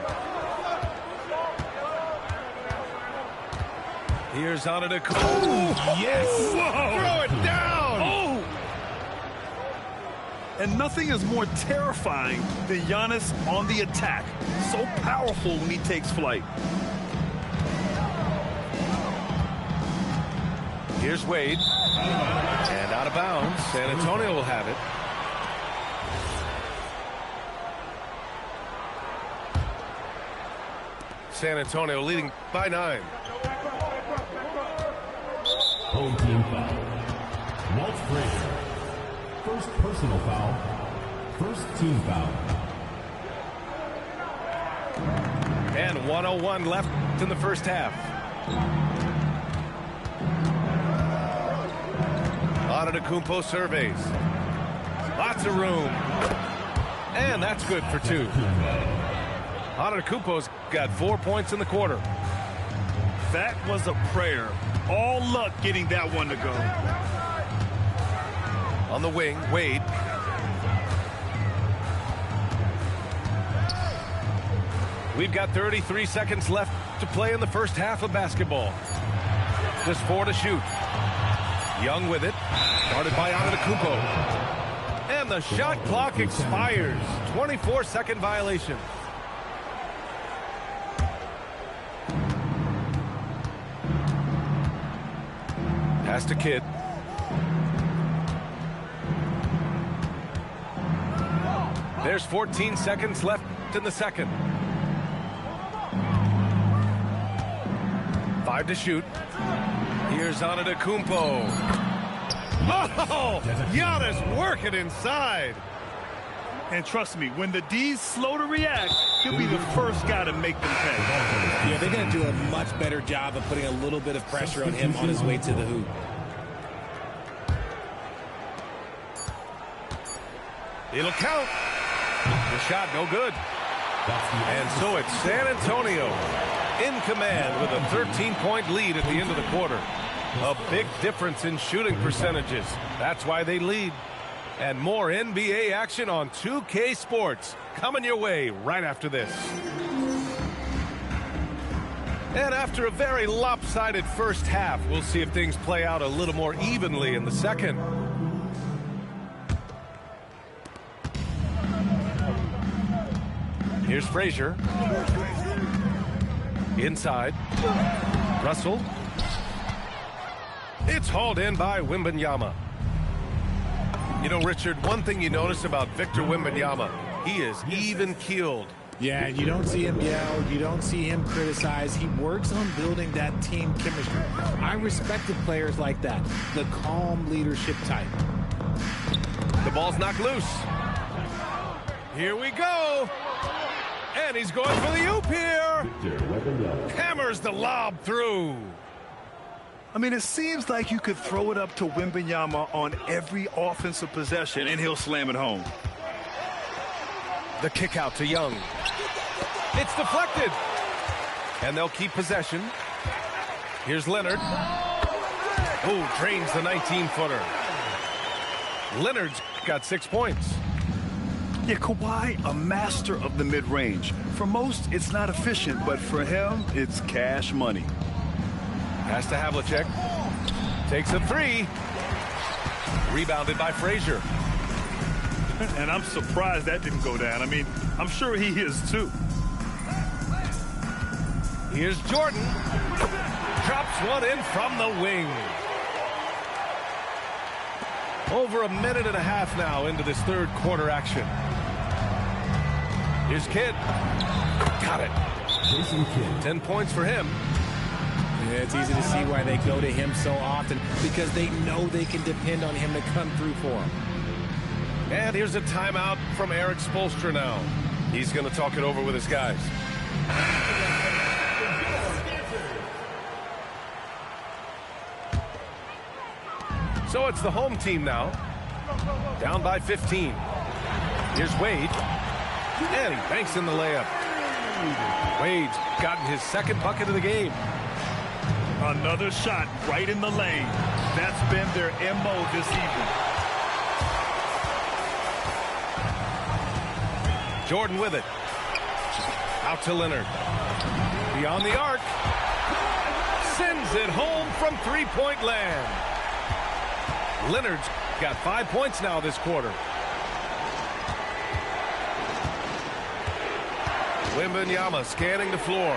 Here's Antetokounmpo. Oh, yes! Whoa. Throw it down! Oh! And nothing is more terrifying than Giannis on the attack. So powerful when he takes flight. Here's Wade. And out of bounds. San Antonio will have it. San Antonio leading by 9. Home team foul. Walt Frazier. First personal foul. First team foul. And 1:01 left in the first half. Antetokounmpo surveys. Lots of room. And that's good for 2. Antetokounmpo's got 4 points in the quarter. That was a prayer. All luck getting that one to go. On the wing, Wade. We've got 33 seconds left to play in the first half of basketball. Just 4 to shoot. Young with it. Guarded by Antetokounmpo. And the shot clock expires. 24-second violation. Pass to Kidd. There's 14 seconds left in the second. 5 to shoot. Here's Antetokounmpo. Oh, Giannis working inside. And trust me, when the D's slow to react, he'll be the first guy to make them pay. Yeah, they're going to do a much better job of putting a little bit of pressure on him on his way to the hoop. It'll count. The shot no good. And so it's San Antonio in command with a 13-point lead at the end of the quarter. A big difference in shooting percentages. That's why they lead. And more NBA action on 2K Sports coming your way right after this. And after a very lopsided first half, we'll see if things play out a little more evenly in the second. Here's Frazier. Inside. Russell. It's hauled in by Wembanyama. You know, Richard, one thing you notice about Victor Wembanyama, he is even-keeled. Yeah, you don't see him yell. You don't see him criticize. He works on building that team chemistry. I respected players like that, the calm leadership type. The ball's knocked loose. Here we go. And he's going for the oop here. Hammers the lob through. I mean, it seems like you could throw it up to Wembanyama on every offensive possession, and he'll slam it home. The kick out to Young. It's deflected. And they'll keep possession. Here's Leonard. Oh, drains the 19-footer. Leonard's got 6 points. Yeah, Kawhi, a master of the mid-range. For most, it's not efficient, but for him, it's cash money. Pass to Havlicek. Takes a three. Rebounded by Frazier. And I'm surprised that didn't go down. I mean, I'm sure he is too. Here's Jordan. Drops one in from the wing. Over a minute and a half now into this third quarter action. Here's Kidd. Got it. Jason Kidd. 10 points for him. Yeah, it's easy to see why they go to him so often, because they know they can depend on him to come through for them. And here's a timeout from Eric Spoelstra now. He's going to talk it over with his guys. So it's the home team now. Down by 15. Here's Wade. And he banks in the layup. Wade's gotten his second bucket of the game. Another shot right in the lane. That's been their MO this evening. Jordan with it. Out to Leonard. Beyond the arc. Sends it home from three-point land. Leonard's got 5 points now this quarter. Wembanyama scanning the floor.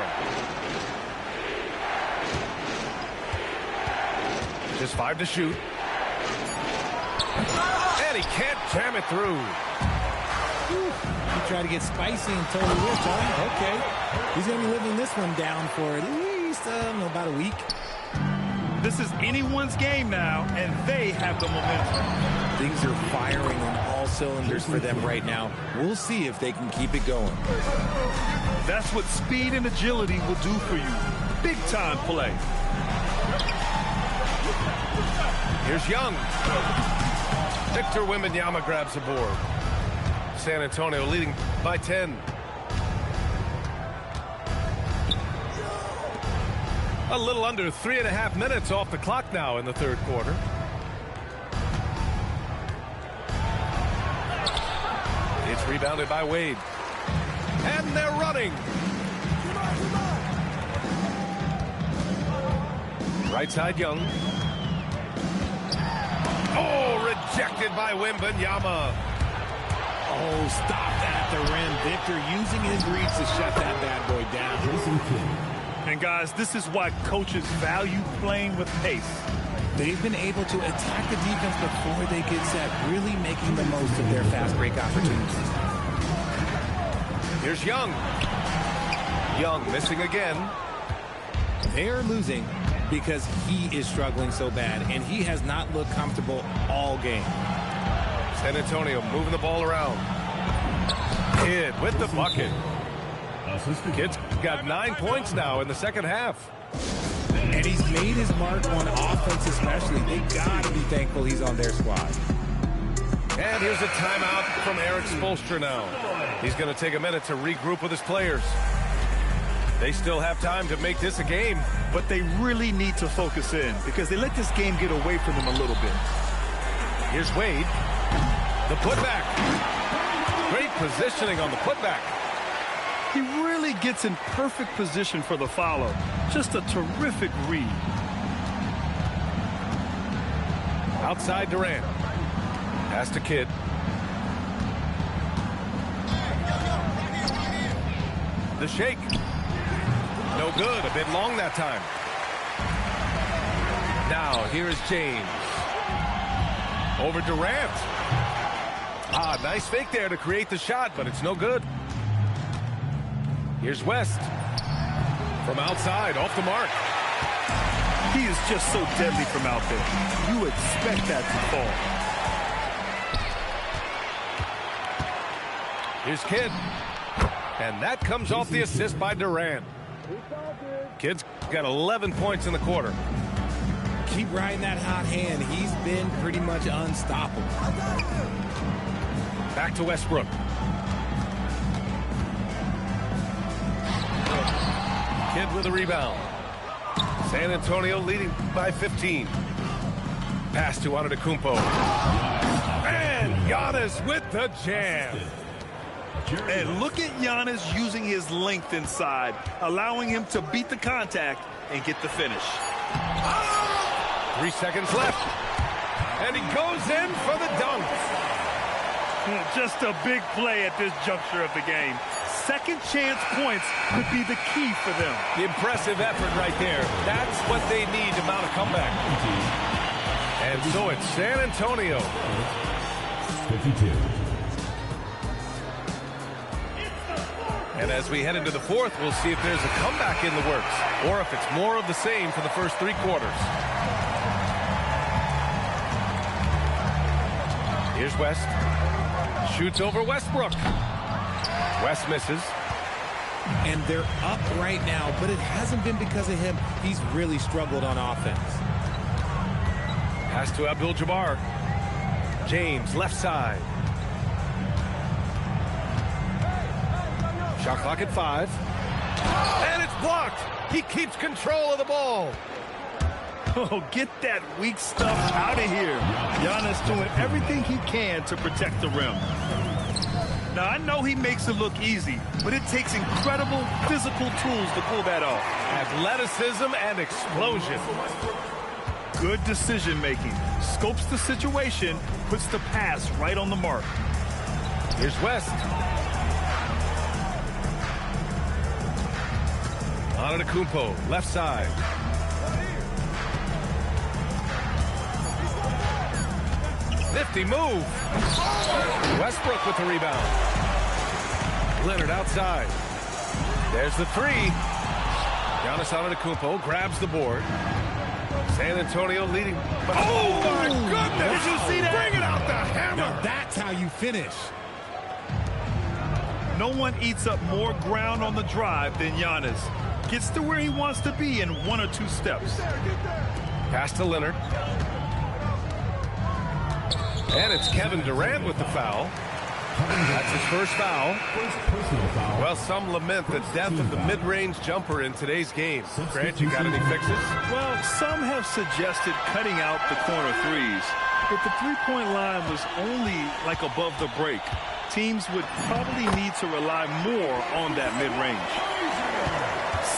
Just 5 to shoot. And he can't jam it through. He tried to get spicy and totally missed, huh? Okay. He's going to be living this one down for at least, about a week. This is anyone's game now, and they have the momentum. Things are firing on all cylinders for them right now. We'll see if they can keep it going. That's what speed and agility will do for you. Big-time play. Here's Young. Victor Wembanyama grabs the board. San Antonio leading by 10. A little under 3.5 minutes off the clock now in the third quarter. It's rebounded by Wade. And they're running. Right side, Young. Oh, rejected by Wembanyama. stopped at the rim. Victor using his reach to shut that bad boy down. Jason Kidd. And guys, this is why coaches value playing with pace. They've been able to attack the defense before they get set, really making the most of their fast break opportunities. Here's Young. Young missing again. They are losing because he is struggling so bad, and he has not looked comfortable all game. San Antonio moving the ball around. Kidd with the bucket. Kidd's got 9 points now in the second half. And he's made his mark on offense especially. They got to be thankful he's on their squad. And here's a timeout from Eric Spoelstra now. He's going to take a minute to regroup with his players. They still have time to make this a game. But they really need to focus in because they let this game get away from them a little bit. Here's Wade. The putback. Great positioning on the putback. He really gets in perfect position for the follow. Just a terrific read. Outside Durant. Pass to Kidd. The shake. No good. A bit long that time. Now, here is James. Over Durant. Ah, nice fake there to create the shot, but it's no good. Here's West. From outside, off the mark. He is just so deadly from out there. You expect that to fall. Here's Kidd. And that comes off the assist by Durant. Kidd's got 11 points in the quarter. Keep riding that hot hand. He's been pretty much unstoppable. Back to Westbrook. Kidd with a rebound. San Antonio leading by 15. Pass to Antetokounmpo. And Giannis with the jam. And look at Giannis using his length inside, allowing him to beat the contact and get the finish. 3 seconds left. And he goes in for the dunk. Just a big play at this juncture of the game. Second chance points could be the key for them. The impressive effort right there. That's what they need to mount a comeback. And so it's San Antonio. 52. And as we head into the fourth, we'll see if there's a comeback in the works or if it's more of the same for the first 3 quarters. Here's West. Shoots over Westbrook. West misses. And they're up right now, but it hasn't been because of him. He's really struggled on offense. Pass to Abdul-Jabbar. James, left side. Shot clock at 5. And it's blocked. He keeps control of the ball. Oh, get that weak stuff out of here. Giannis doing everything he can to protect the rim. Now, I know he makes it look easy, but it takes incredible physical tools to pull that off. Athleticism and explosion. Good decision-making. Scopes the situation, puts the pass right on the mark. Here's West. Antetokounmpo, left side. Nifty move. Westbrook with the rebound. Leonard outside. There's the 3. Giannis Antetokounmpo grabs the board. San Antonio leading. Oh, my goodness. Did you see that? Bring it out the hammer. Now that's how you finish. No one eats up more ground on the drive than Giannis. Gets to where he wants to be in 1 or 2 steps. Pass to Leonard. And it's Kevin Durant with the foul. That's his first foul. Well, some lament the death of the mid-range jumper in today's game. Grant, you got any fixes? Well, some have suggested cutting out the corner threes. If the three-point line was only like above the break, teams would probably need to rely more on that mid-range.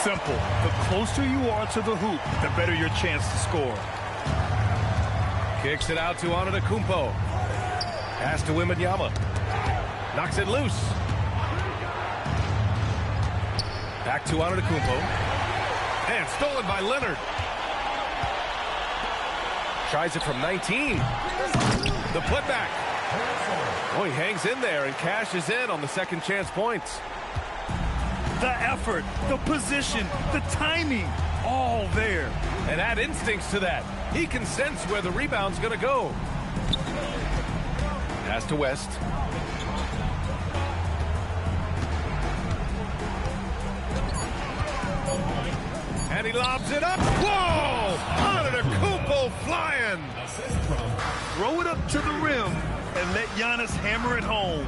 Simple. The closer you are to the hoop, the better your chance to score. Kicks it out to Antetokounmpo. Pass to Wembanyama. Knocks it loose. Back to Antetokounmpo. And stolen by Leonard. Tries it from 19. The putback. Oh, he hangs in there and cashes in on the second chance points. The effort, the position, the timing, all there. And add instincts to that. He can sense where the rebound's going to go. Pass to West. And he lobs it up. Whoa! Antetokounmpo flying. Throw it up to the rim and let Giannis hammer it home.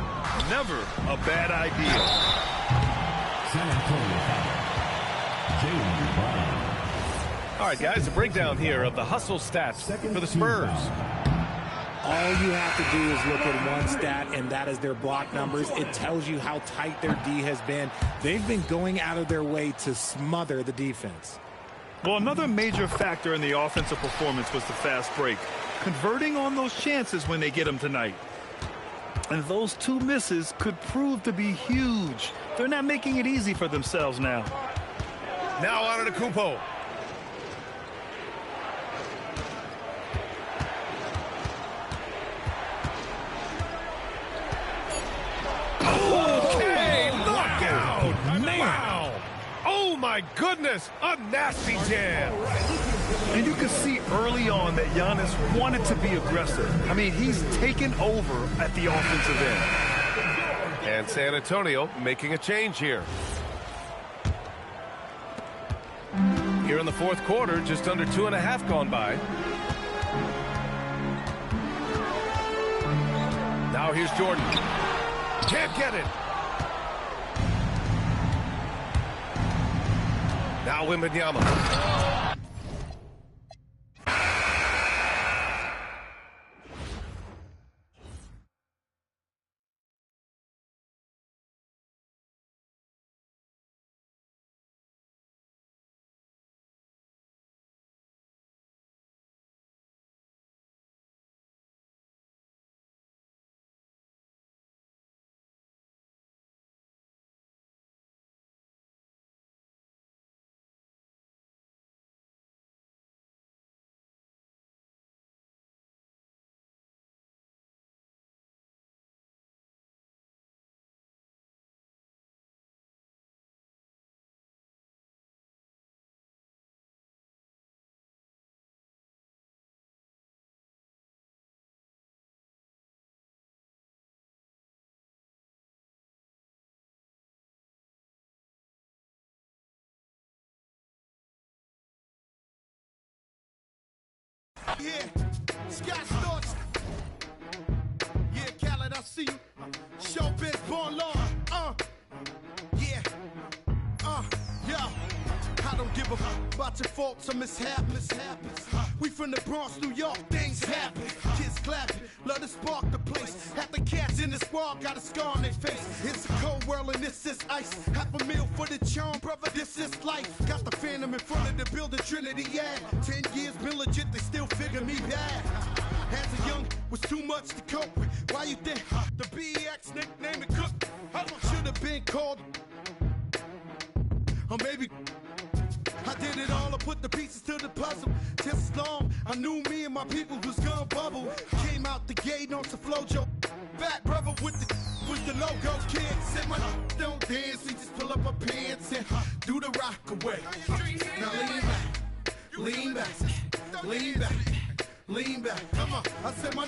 Never a bad idea. San Antonio foul. Jaylen Brown. All right, guys, a breakdown here of the hustle stats for the Spurs. All you have to do is look at one stat, and that is their block numbers. It tells you how tight their D has been. They've been going out of their way to smother the defense. Well, another major factor in the offensive performance was the fast break. Converting on those chances when they get them tonight. And those two misses could prove to be huge. They're not making it easy for themselves now. Now Antetokounmpo. Wow! Oh my goodness! A nasty jam! And you can see early on that Giannis wanted to be aggressive. I mean, he's taken over at the offensive end. And San Antonio making a change here. Here in the fourth quarter, just under 2.5 gone by. Now here's Jordan. Can't get it. Now Wembanyama. Yeah, Scott Storch. Yeah, Khaled, I see you. Showbiz, born law. Yeah. Yeah. I don't give a fuck about your faults or mishaps. We from the Bronx, New York, things happen. Kids clapping, love to spark the place. Half the cats in the squad got a scar on their face. It's a cold world and this is ice. $500,000 for the charm, brother, this is life. Got the phantom in front of the building, Trinity, yeah. 10 years been legit, they still figure me bad. As a young, was too much to cope with. Why you think the BX nickname it Cook? Should have been called, or maybe I did it all, I put the pieces to the puzzle. Just as long, I knew me and my people was gonna bubble. Came out the gate on some flojo. Fat brother with the logo kid. Said my don't dance, we just pull up our pants and do the rock away. Now lean back, lean back, lean back, lean back. Come on, I said my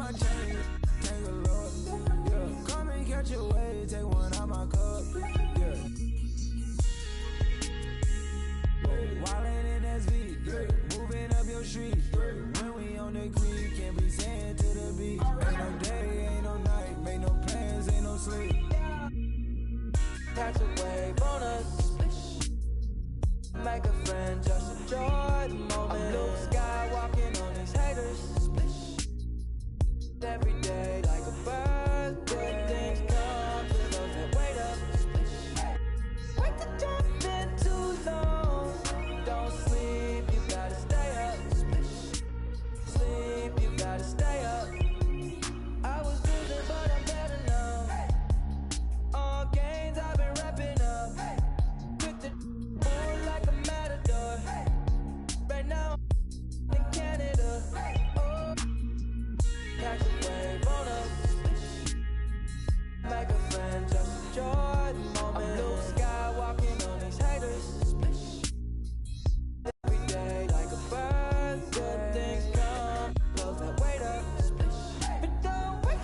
my chain, take a look. Yeah, come and catch your way, take one out my cup. Yeah. Wildin' in SV, yeah. Moving up your street. Yeah. When we on the creek, can't be saying to the beat. Ain't no day, ain't no night, make no plans, ain't no sleep. Catch a wave on us. Make a friend, just enjoy the moment. Blue sky walking on these haters. Every day like a bird. Good things come to those that wait up. Wait to jump in too long. Don't sleep, you gotta stay up. Sleep, you gotta stay up. I was losing, but I'm better now. All gains I've been wrapping up. Quick to like a matador. Right now in Canada. Oh, catch a wave on us. Make a friend, just enjoy the moment. Blue sky walking on these haters. Every day like a bird. Good things come, those that wait up. But don't wait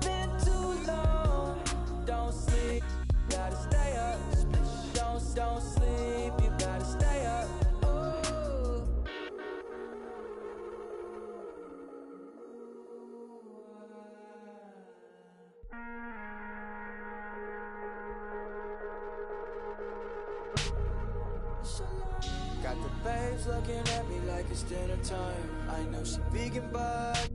been too long. Don't sleep, gotta stay up. Don't sleep, you gotta stay up. Ooh. Got the babes looking at me like it's dinner time. I know she vegan, but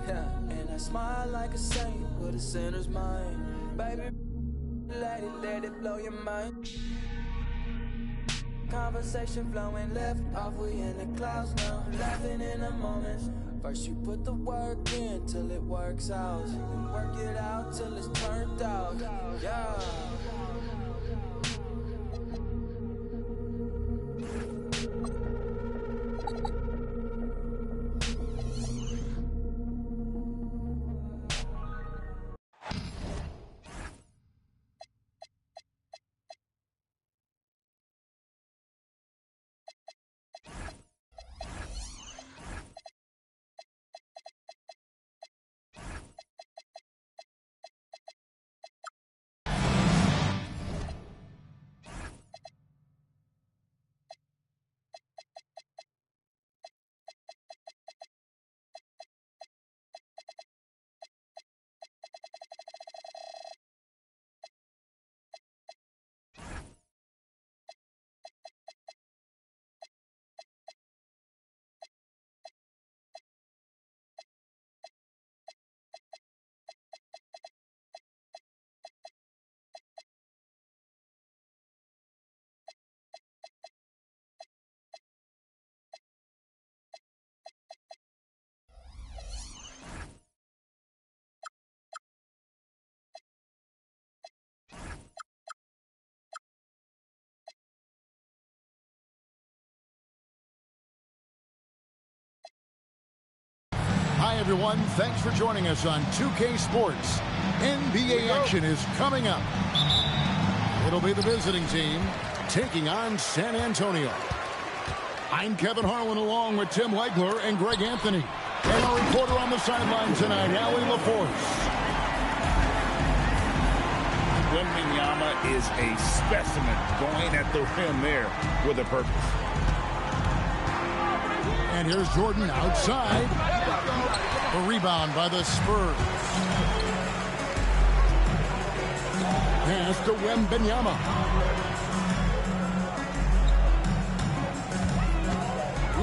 yeah, and I smile like a saint with a sinner's mind. Baby, let it blow your mind. Conversation flowing left off, we in the clouds now. Laughing in the moments. First you put the work in till it works out. Then work it out till it's turned out. Yeah. Hi, everyone. Thanks for joining us on 2K Sports. NBA action is coming up. It'll be the visiting team taking on San Antonio. I'm Kevin Harlan along with Tim Legler and Greg Anthony. And our reporter on the sideline tonight, Allie LaForce. Wembanyama is a specimen going at the rim there with a purpose. And here's Jordan outside. A rebound by the Spurs. Pass to Wembanyama.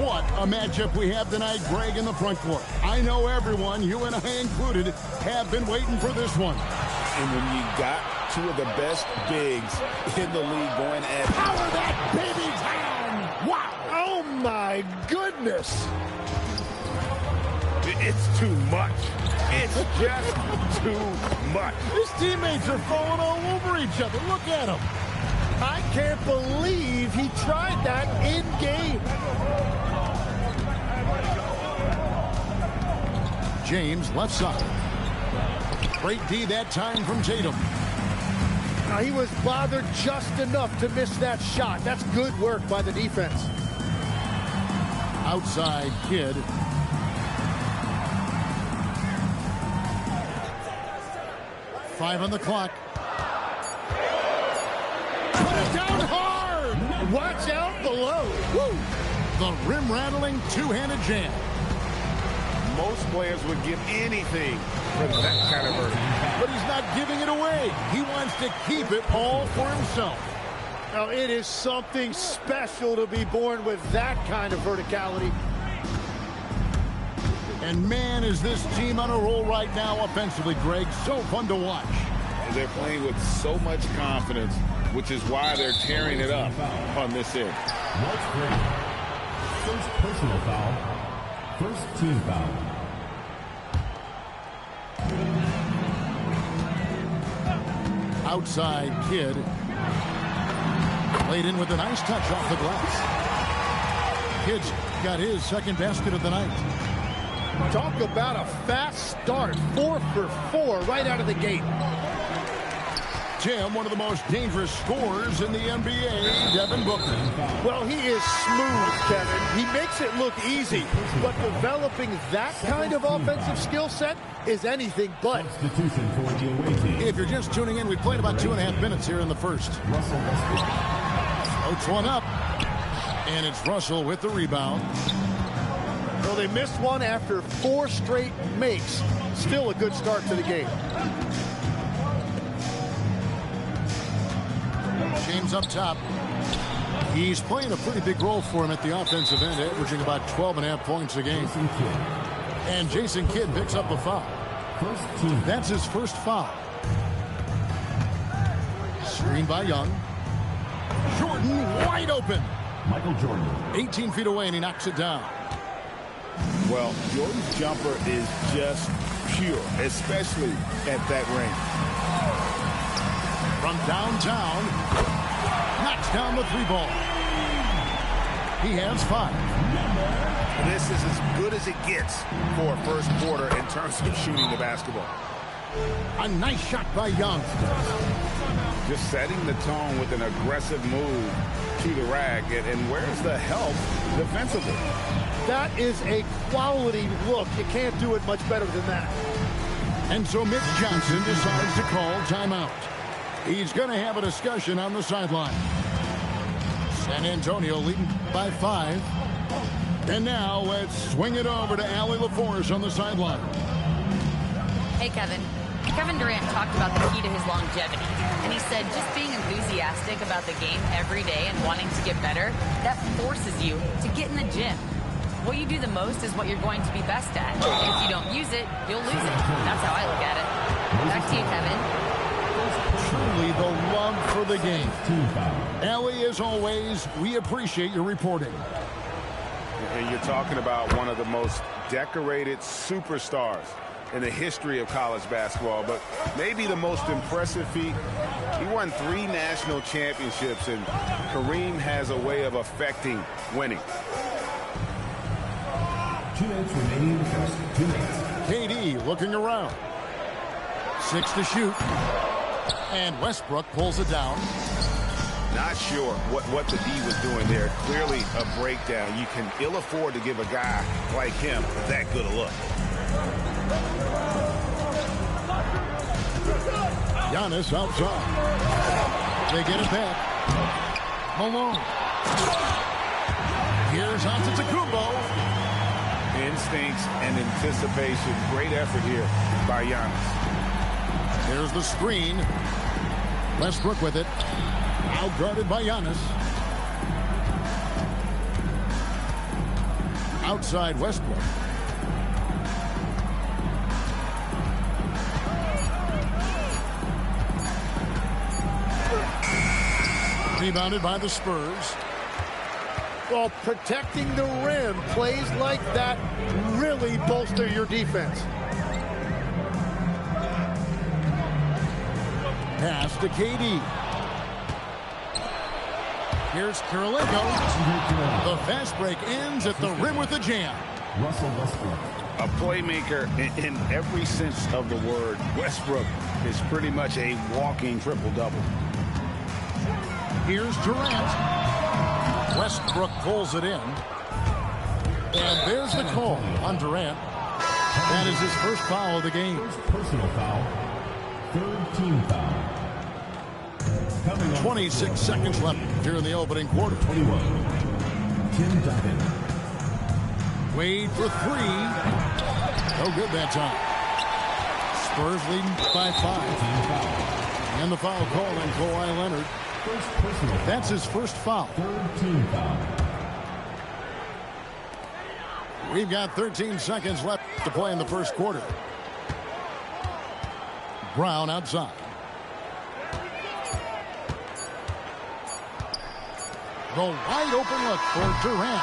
What a matchup we have tonight, Greg, in the front court. I know everyone, you and I included, have been waiting for this one. And when you got two of the best bigs in the league going at power that baby down! Wow! Oh, my goodness. It's too much. It's just too much. His teammates are falling all over each other. Look at him. I can't believe he tried that in game. James left side. Great D that time from Tatum. Now, he was bothered just enough to miss that shot. That's good work by the defense. Outside Kidd. 5 on the clock. Put it down hard. Watch out below. Woo. The rim-rattling two-handed jam. Most players would give anything for that kind of verdict. But he's not giving it away. He wants to keep it all for himself. Now, it is something special to be born with that kind of verticality. And man, is this team on a roll right now offensively, Greg. So fun to watch. And they're playing with so much confidence, which is why they're tearing it up on this end. Walt Frazier. First personal foul. First team foul. Outside Kidd. Laid in with a nice touch off the glass. Kidd's got his second basket of the night. Talk about a fast start. 4 for 4 right out of the gate. Tim, one of the most dangerous scorers in the NBA, Devin Booker. Well, he is smooth, Kevin. He makes it look easy, but developing that kind of offensive skill set is anything but. Substitution for the away team. If you're just tuning in, we played about 2.5 minutes here in the first. Russell Westbrook. Floats one up, and it's Russell with the rebound. Well, they missed one after 4 straight makes. Still a good start to the game. James up top. He's playing a pretty big role for him at the offensive end, averaging about 12.5 points a game. And Jason Kidd picks up a foul. First team. That's his first foul. Screen by Young. Jordan wide open. Michael Jordan. 18 feet away, and he knocks it down. Well, Jordan's jumper is just pure, especially at that range. From downtown, knocks down the 3-ball. He has 5. This is as good as it gets for a first quarter in terms of shooting the basketball. A nice shot by Young. Just setting the tone with an aggressive move to the rack. And where's the help defensively? That is a quality look. You can't do it much better than that. And so Mitch Johnson decides to call timeout. He's going to have a discussion on the sideline. San Antonio leading by 5. And now let's swing it over to Allie LaForce on the sideline. Hey, Kevin. Kevin Durant talked about the key to his longevity. And he said just being enthusiastic about the game every day and wanting to get better, that forces you to get in the gym. What you do the most is what you're going to be best at. If you don't use it, you'll lose it. That's how I look at it. Back to you, Kevin. Truly the love for the game. Allie, as always, we appreciate your reporting. And you're talking about one of the most decorated superstars in the history of college basketball, but maybe the most impressive feat. He won 3 national championships, and Kareem has a way of affecting winning. 2 minutes remaining in the first. 2 minutes. KD looking around. 6 to shoot. And Westbrook pulls it down. Not sure what the D was doing there. Clearly a breakdown. You can ill afford to give a guy like him that good a look. Giannis outside. They get it back. Malone. Here's Antetokounmpo. Instincts and anticipation. Great effort here by Giannis. Here's the screen. Westbrook with it. Out guarded by Giannis. Outside Westbrook. Rebounded by the Spurs. Well, protecting the rim, plays like that really bolster your defense. Pass to KD. Here's Kirilenko. The fast break ends at the rim with a jam. Russell Westbrook. A playmaker in every sense of the word. Westbrook is pretty much a walking triple-double. Here's Durant. Westbrook pulls it in. And there's the call on Durant. That is his first foul of the game. First personal foul. Third team foul. 26 seconds left here in the opening quarter. 21. Tim Duncan. Wade for three. No good that time. Spurs leading by 5. And the foul call on Kawhi Leonard. First personal foul. That's his first foul. Third team foul. We've got 13 seconds left to play in the first quarter. Brown outside. The wide open look for Durant.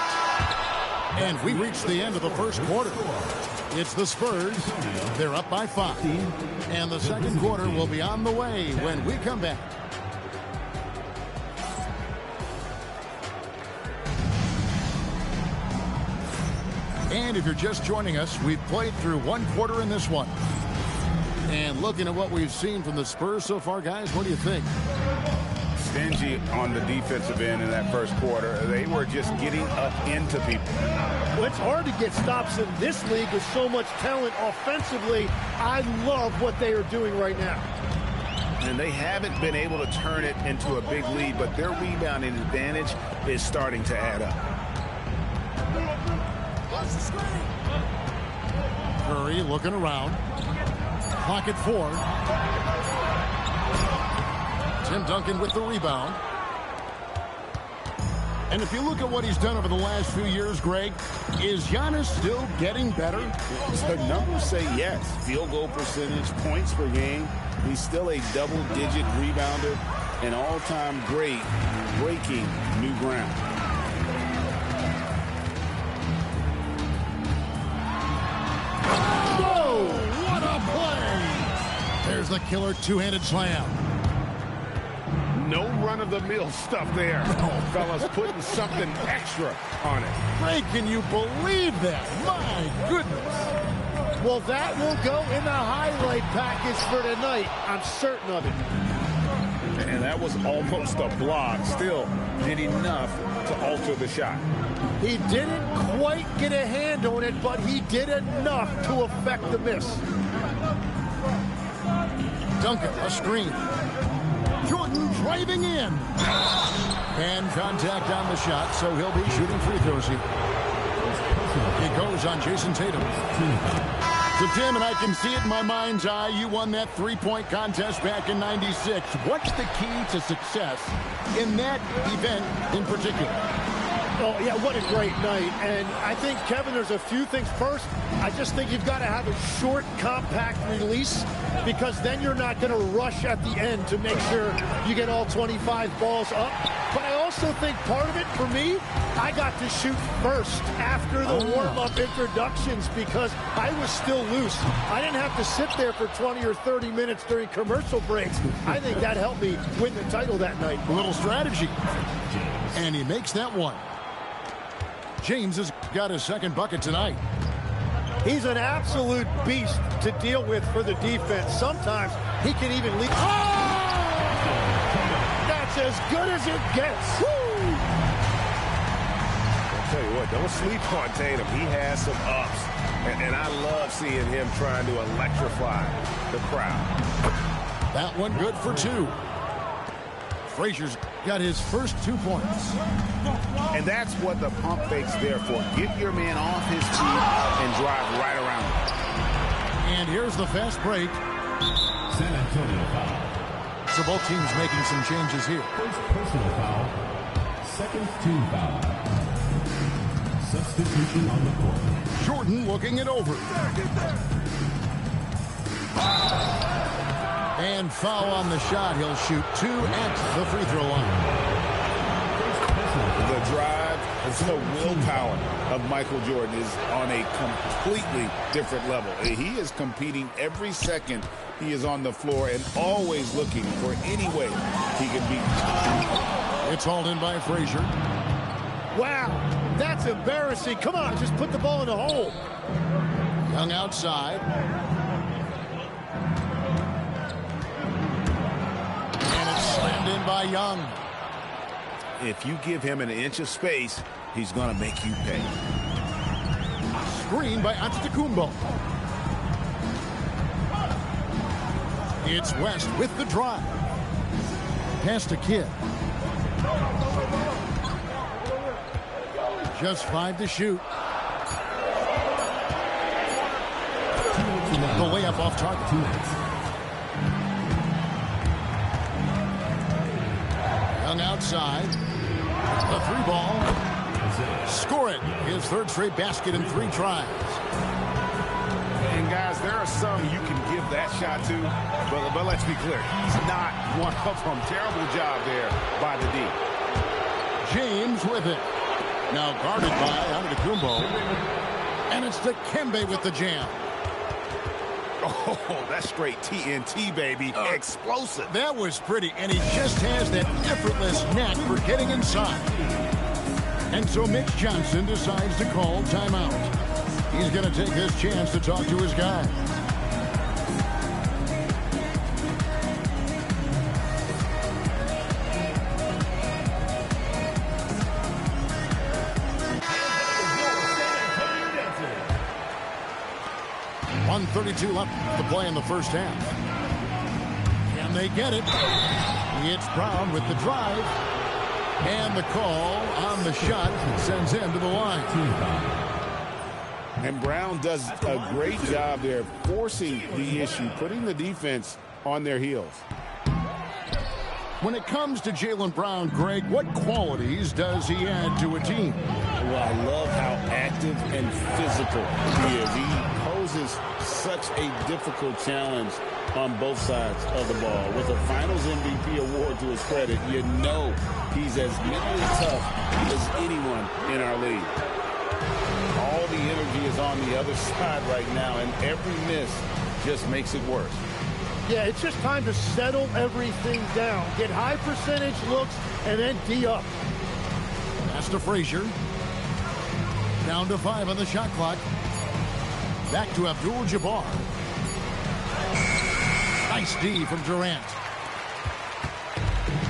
And we reach the end of the first quarter. It's the Spurs. They're up by 5. And the second quarter will be on the way when we come back. And if you're just joining us, we've played through one quarter in this one. And looking at what we've seen from the Spurs so far, guys, what do you think? Stingy on the defensive end in that first quarter. They were just getting up into people. Well, it's hard to get stops in this league with so much talent offensively. I love what they are doing right now. And they haven't been able to turn it into a big lead, but their rebounding advantage is starting to add up. Curry looking around. Clock at 4. Tim Duncan with the rebound. And if you look at what he's done over the last few years, Greg, is Giannis still getting better? The numbers say yes. Field goal percentage, points per game. He's still a double-digit rebounder, an all-time great, breaking new ground. Whoa! What a play! There's the killer two-handed slam. No run-of-the-mill stuff there. Fellas putting something extra on it. Greg, can you believe that? My goodness. Well, that will go in the highlight package for tonight. I'm certain of it. And that was almost a block. Still did enough to alter the shot. He didn't quite get a hand on it, but he did enough to affect the miss. Duncan, a screen. Jordan driving in. And contact on the shot, so he'll be shooting free throws here. It goes on Jason Tatum. So, Tim, and I can see it in my mind's eye, you won that three-point contest back in '96. What's the key to success in that event in particular? Oh, yeah, what a great night. And I think, Kevin, there's a few things. First, I just think you've got to have a short, compact release, because then you're not going to rush at the end to make sure you get all 25 balls up. But I also think part of it, for me, I got to shoot first after the warm-up introductions because I was still loose. I didn't have to sit there for 20 or 30 minutes during commercial breaks. I think that helped me win the title that night. A little strategy. And he makes that one. James has got his second bucket tonight. He's an absolute beast to deal with for the defense. Sometimes he can even lead. Oh! That's as good as it gets. Woo! I'll tell you what, don't sleep on Tatum. He has some ups. And I love seeing him trying to electrify the crowd. That one good for 2. Frazier's got his first 2 points. And that's what the pump fake's there for. Get your man off his feet and drive right around him. And here's the fast break. San Antonio foul. So both teams making some changes here. First personal foul. Second team foul. Substitution on the court. Jordan looking it over. And foul on the shot. He'll shoot 2 at the free throw line. The drive and the willpower of Michael Jordan is on a completely different level. He is competing every second he is on the floor and always looking for any way he can beat. It's hauled in by Frazier. Wow, that's embarrassing. Come on, just put the ball in the hole. Young outside. And it's slammed in by Young. If you give him an inch of space, he's going to make you pay. Screen by Antetokounmpo. It's West with the drive. Pass to Kidd. Just 5 to shoot. The layup off target. Young outside. The 3-ball. Score it. His 3rd straight basket in 3 tries. And guys, there are some you can give that shot to, but let's be clear, he's not one of them. Terrible job there by the D. James with it. Now guarded by Antetokounmpo. And it's Dikembe with the jam. Oh, that's straight TNT, baby. Explosive. That was pretty, and he just has that effortless knack for getting inside. And so Mitch Johnson decides to call timeout. He's going to take this chance to talk to his guys. .132 left to play in the first half. Can they get it? It's Brown with the drive. And the call on the shot sends him to the line. And Brown does a great job there forcing the issue, putting the defense on their heels. When it comes to Jaylen Brown, Greg, what qualities does he add to a team? Well, I love how active and physical he is. He poses such a difficult challenge on both sides of the ball. With a Finals MVP award to his credit, you know he's as mentally tough as anyone in our league. All the energy is on the other side right now, and every miss just makes it worse. Yeah, it's just time to settle everything down. Get high percentage looks and then D up. Pass to Frazier. Down to 5 on the shot clock. Back to Abdul-Jabbar. Nice D from Durant.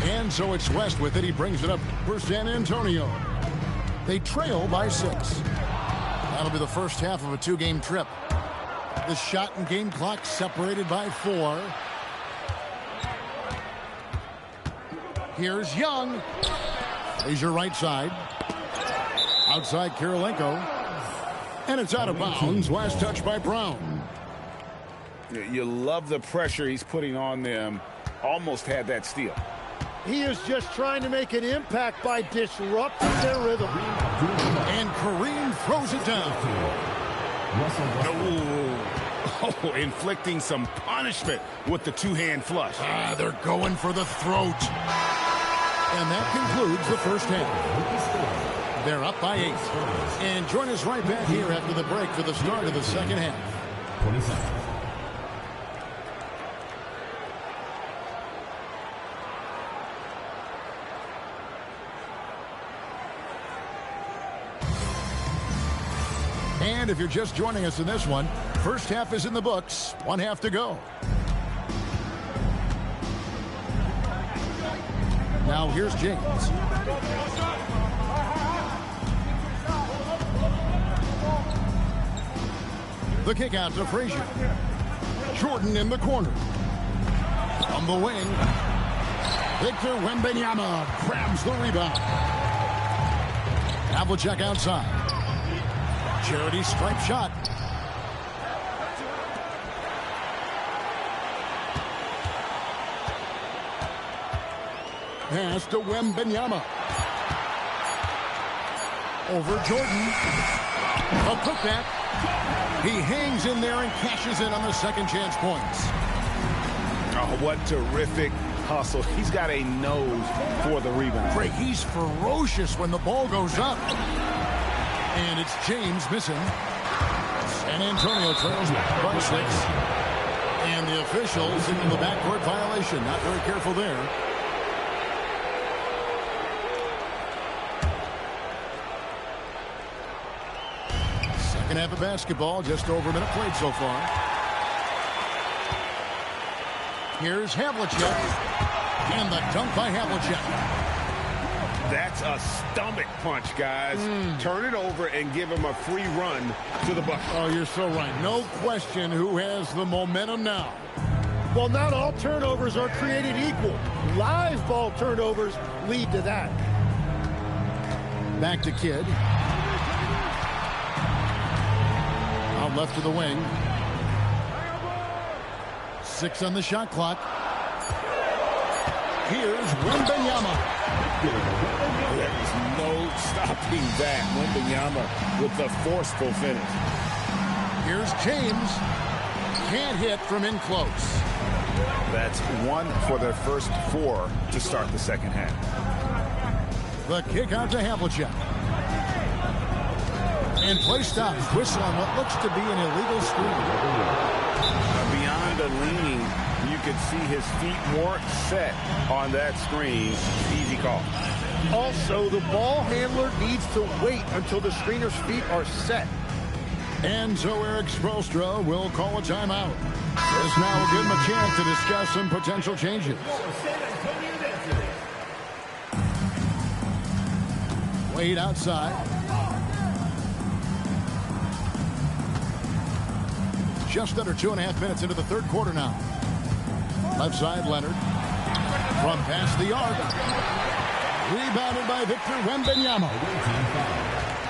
And so it's West with it. He brings it up for San Antonio. They trail by 6. That'll be the first half of a 2-game trip. The shot and game clock separated by 4. Here's Young. Here's your right side. Outside Kirilenko. And it's out of bounds. Last touch by Brown. You love the pressure he's putting on them. Almost had that steal. He is just trying to make an impact by disrupting their rhythm. And Kareem throws it down. Oh, inflicting some punishment with the 2-hand flush. They're going for the throat. And that concludes the first half. They're up by 8. And join us right back here after the break for the start of the second half. 20 seconds. And if you're just joining us in this one, first half is in the books. 1 half to go. Now here's James. The kick out to Frazier. Jordan in the corner. On the wing. Victor Wembanyama grabs the rebound. Havlicek outside. Charity stripe shot. Pass to Wembanyama. Over Jordan. A putback. He hangs in there and cashes in on the second chance points. Oh, what terrific hustle. He's got a nose for the rebound. Greg, he's ferocious when the ball goes up. And it's James missing. San Antonio trails by 6. And the officials into the backcourt violation. Not very careful there. Second half of basketball, just over a minute played so far. Here's Havlicek. And the dunk by Havlicek. That's a stomach punch, guys. Turn it over and give him a free run to the bucket. Oh, you're so right. No question who has the momentum now. Well, not all turnovers are created equal. Live ball turnovers lead to that. Back to Kidd. Out left to the wing. 6 on the shot clock. Here's Wembanyama. There's no stopping that. Wembanyama with the forceful finish. Here's James. Can't hit from in close. That's 1 for their first 4 to start the second half. The kick out to Havlicek. And play stops. Whistle on what looks to be an illegal screen. Beyond the leaning, you could see his feet weren't set on that screen. Easy call. Also, the ball handler needs to wait until the screener's feet are set. And so Eric Spoelstra will call a timeout. This now will give him a chance to discuss some potential changes. Wade outside. Just under 2.5 minutes into the third quarter now. Left side, Leonard. From past the arc. Rebounded by Victor Wembanyama.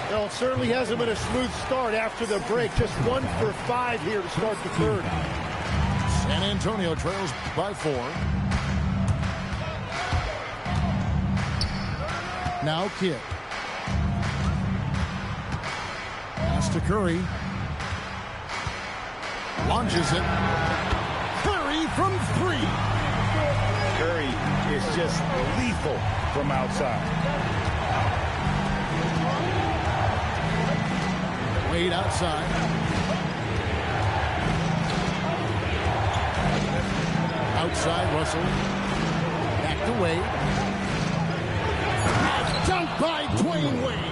Well, it certainly hasn't been a smooth start after the break. Just 1 for 5 here to start the third. San Antonio trails by 4. Now Kidd. Pass to Curry. Launches it. Curry from 3. Curry is just lethal from outside. Wade outside. Outside, Russell. Back to Wade. Dunked by Dwayne Wade.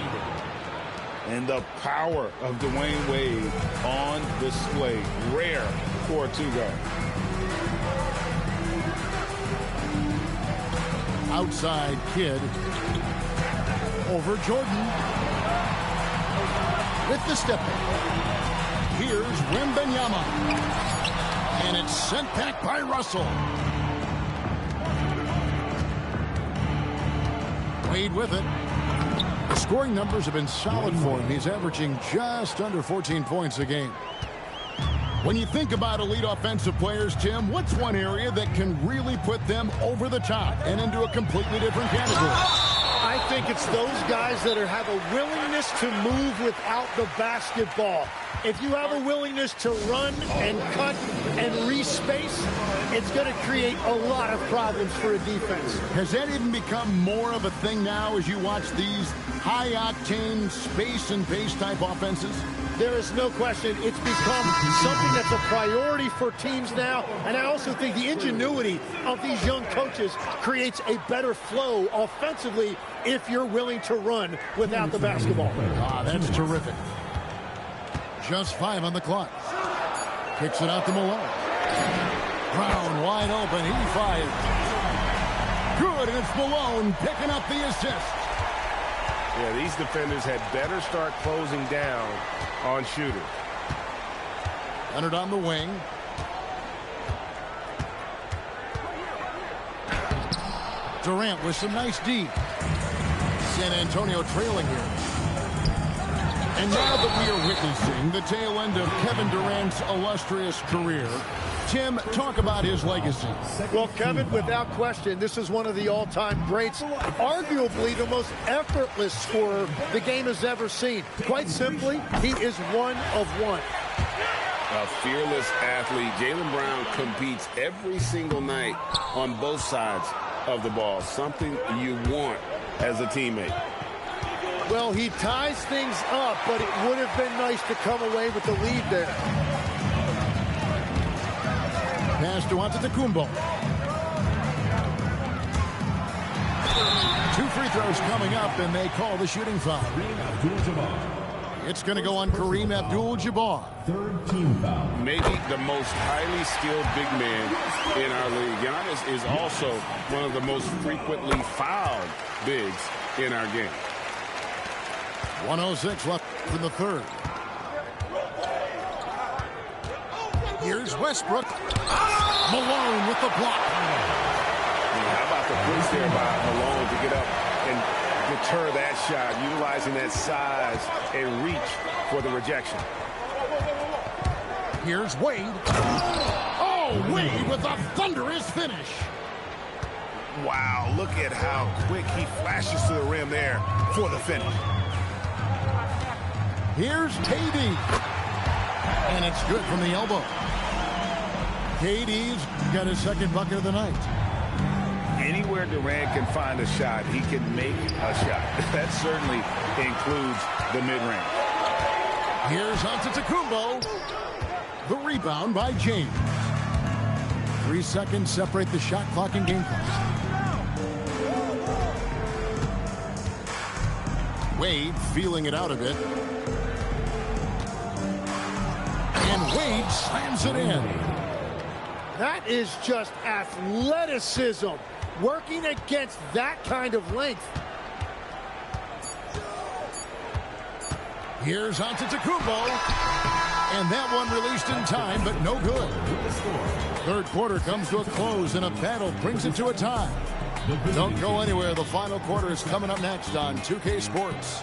And the power of Dwayne Wade on display. Rare for a 2-guard. Outside, Kidd. Over Jordan. With the step in. Here's Wembanyama. And it's sent back by Russell. Wade with it. The scoring numbers have been solid for him. He's averaging just under 14 points a game. When you think about elite offensive players, Tim, what's one area that can really put them over the top and into a completely different category? I think it's those guys that have a willingness to move without the basketball. If you have a willingness to run and cut and respace, it's going to create a lot of problems for a defense. Has that even become more of a thing now as you watch these high-octane space and pace type offenses? There is no question it's become something that's a priority for teams now. And I also think the ingenuity of these young coaches creates a better flow offensively if you're willing to run without the basketball. Ah, that's terrific. Just 5 on the clock. Kicks it out to Malone. Brown wide open. He fires. Good, and it's Malone picking up the assist. Yeah, these defenders had better start closing down on shooters. Leonard on the wing. Durant with some nice D. San Antonio trailing here. And now that we are witnessing the tail end of Kevin Durant's illustrious career, Tim, talk about his legacy. Well, Kevin, without question, this is one of the all-time greats, arguably the most effortless scorer the game has ever seen. Quite simply, he is one of one. A fearless athlete. Jaylen Brown competes every single night on both sides of the ball, something you want as a teammate. Well, he ties things up, but it would have been nice to come away with the lead there. Pass to Antetokounmpo. 2 free throws coming up, and they call the shooting foul. It's going to go on Kareem Abdul-Jabbar. Third team foul. Maybe the most highly skilled big man in our league. Giannis is also one of the most frequently fouled bigs in our game. 1:06 left in the third. Here's Westbrook. Malone with the block. How about the push there by Malone to get up and deter that shot, utilizing that size and reach for the rejection. Here's Wade. Oh, Wade with a thunderous finish. Wow, look at how quick he flashes to the rim there for the finish. Here's KD. And it's good from the elbow. KD's got his second bucket of the night. Anywhere Durant can find a shot, he can make a shot. That certainly includes the mid-range. Here's Antetokounmpo. The rebound by James. 3 seconds separate the shot clock and game clock. Wade feeling it out a bit. And Wade slams it in. That is just athleticism. Working against that kind of length. Here's Antetokounmpo. And that one released in time, but no good. Third quarter comes to a close, and a battle brings it to a tie. Don't go anywhere. The final quarter is coming up next on 2K Sports.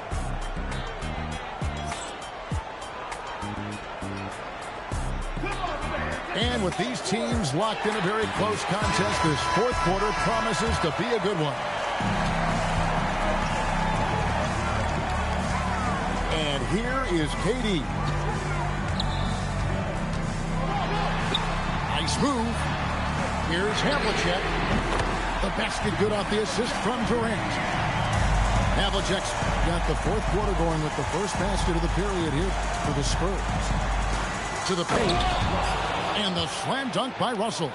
And with these teams locked in a very close contest, this fourth quarter promises to be a good one. And here is KD. Nice move. Here's Havlicek. The basket good off the assist from Durant. Havlicek's got the fourth quarter going with the first basket of the period here for the Spurs. To the paint. And the slam dunk by Russell.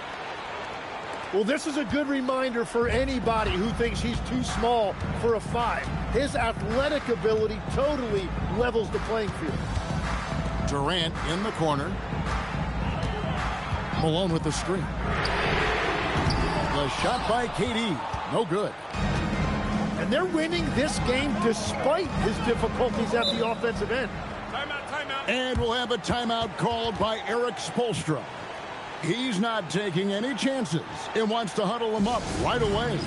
Well, this is a good reminder for anybody who thinks he's too small for a 5. His athletic ability totally levels the playing field. Durant in the corner. Malone with the screen. The shot by KD. No good. And they're winning this game despite his difficulties at the offensive end. And we'll have a timeout called by Eric Spoelstra. He's not taking any chances and wants to huddle him up right away.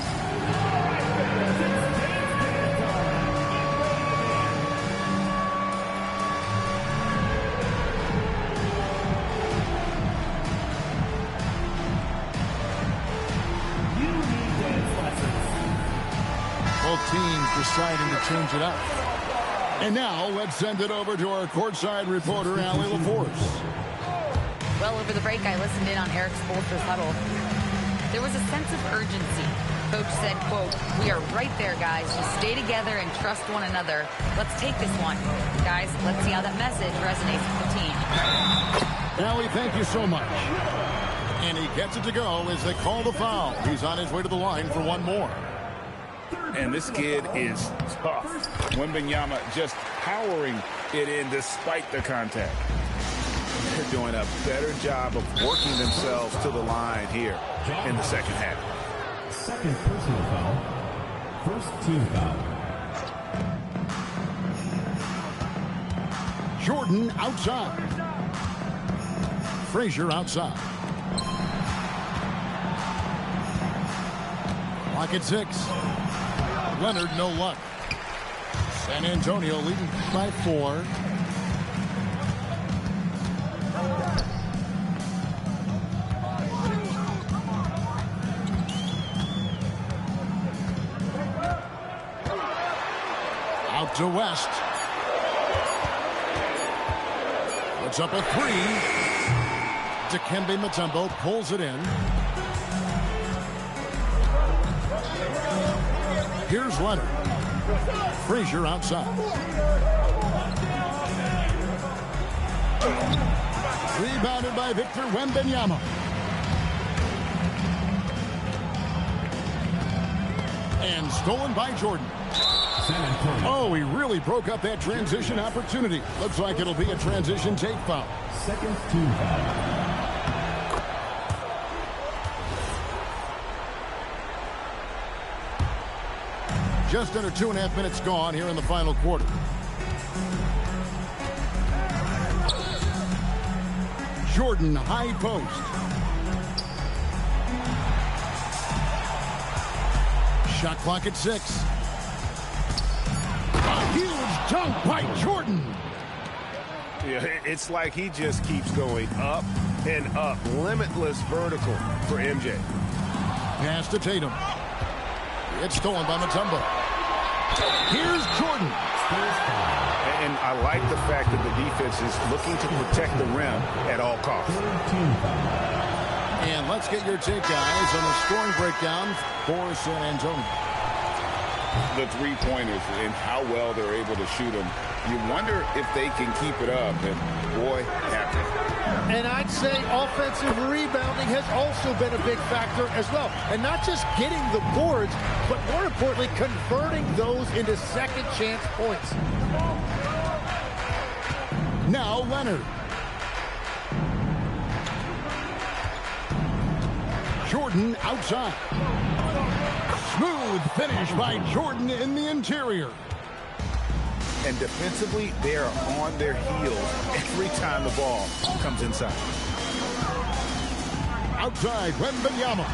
Both teams deciding to change it up. And now, let's send it over to our courtside reporter, Allie LaForce. Well, over the break, I listened in on Eric Spoelstra's huddle. There was a sense of urgency. Coach said, quote, "We are right there, guys. Just stay together and trust one another. Let's take this one. Guys, let's see how that message resonates with the team." Allie, thank you so much. And he gets it to go as they call the foul. He's on his way to the line for one more. And this kid is tough. Wembanyama just powering it in despite the contact. They're doing a better job of working themselves to the line here in the second half. Second personal foul. First team foul. Jordan outside. Frazier outside. Clock at 6. Leonard, no luck. San Antonio leading by 4. Out to West. Puts up a 3. Dikembe Mutombo pulls it in. Here's Leonard. Frazier outside. Rebounded by Victor Wembanyama. And stolen by Jordan. Oh, he really broke up that transition opportunity. Looks like it'll be a transition take foul. Second team foul. Just under 2.5 minutes gone here in the final quarter. Jordan, high post. Shot clock at 6. A huge dunk by Jordan. Yeah, it's like he just keeps going up and up. Limitless vertical for MJ. Pass to Tatum. It's stolen by Mutombo. Here's Jordan. And I like the fact that the defense is looking to protect the rim at all costs. And let's get your take, guys, on the scoring breakdown for San Antonio. The three-pointers and how well they're able to shoot them. You wonder if they can keep it up, and boy, have they. And I'd say offensive rebounding has also been a big factor as well. And not just getting the boards, but more importantly, converting those into second chance points. Now Leonard. Jordan outside. Smooth finish by Jordan in the interior. And defensively, they are on their heels every time the ball comes inside. Outside, Wembanyama.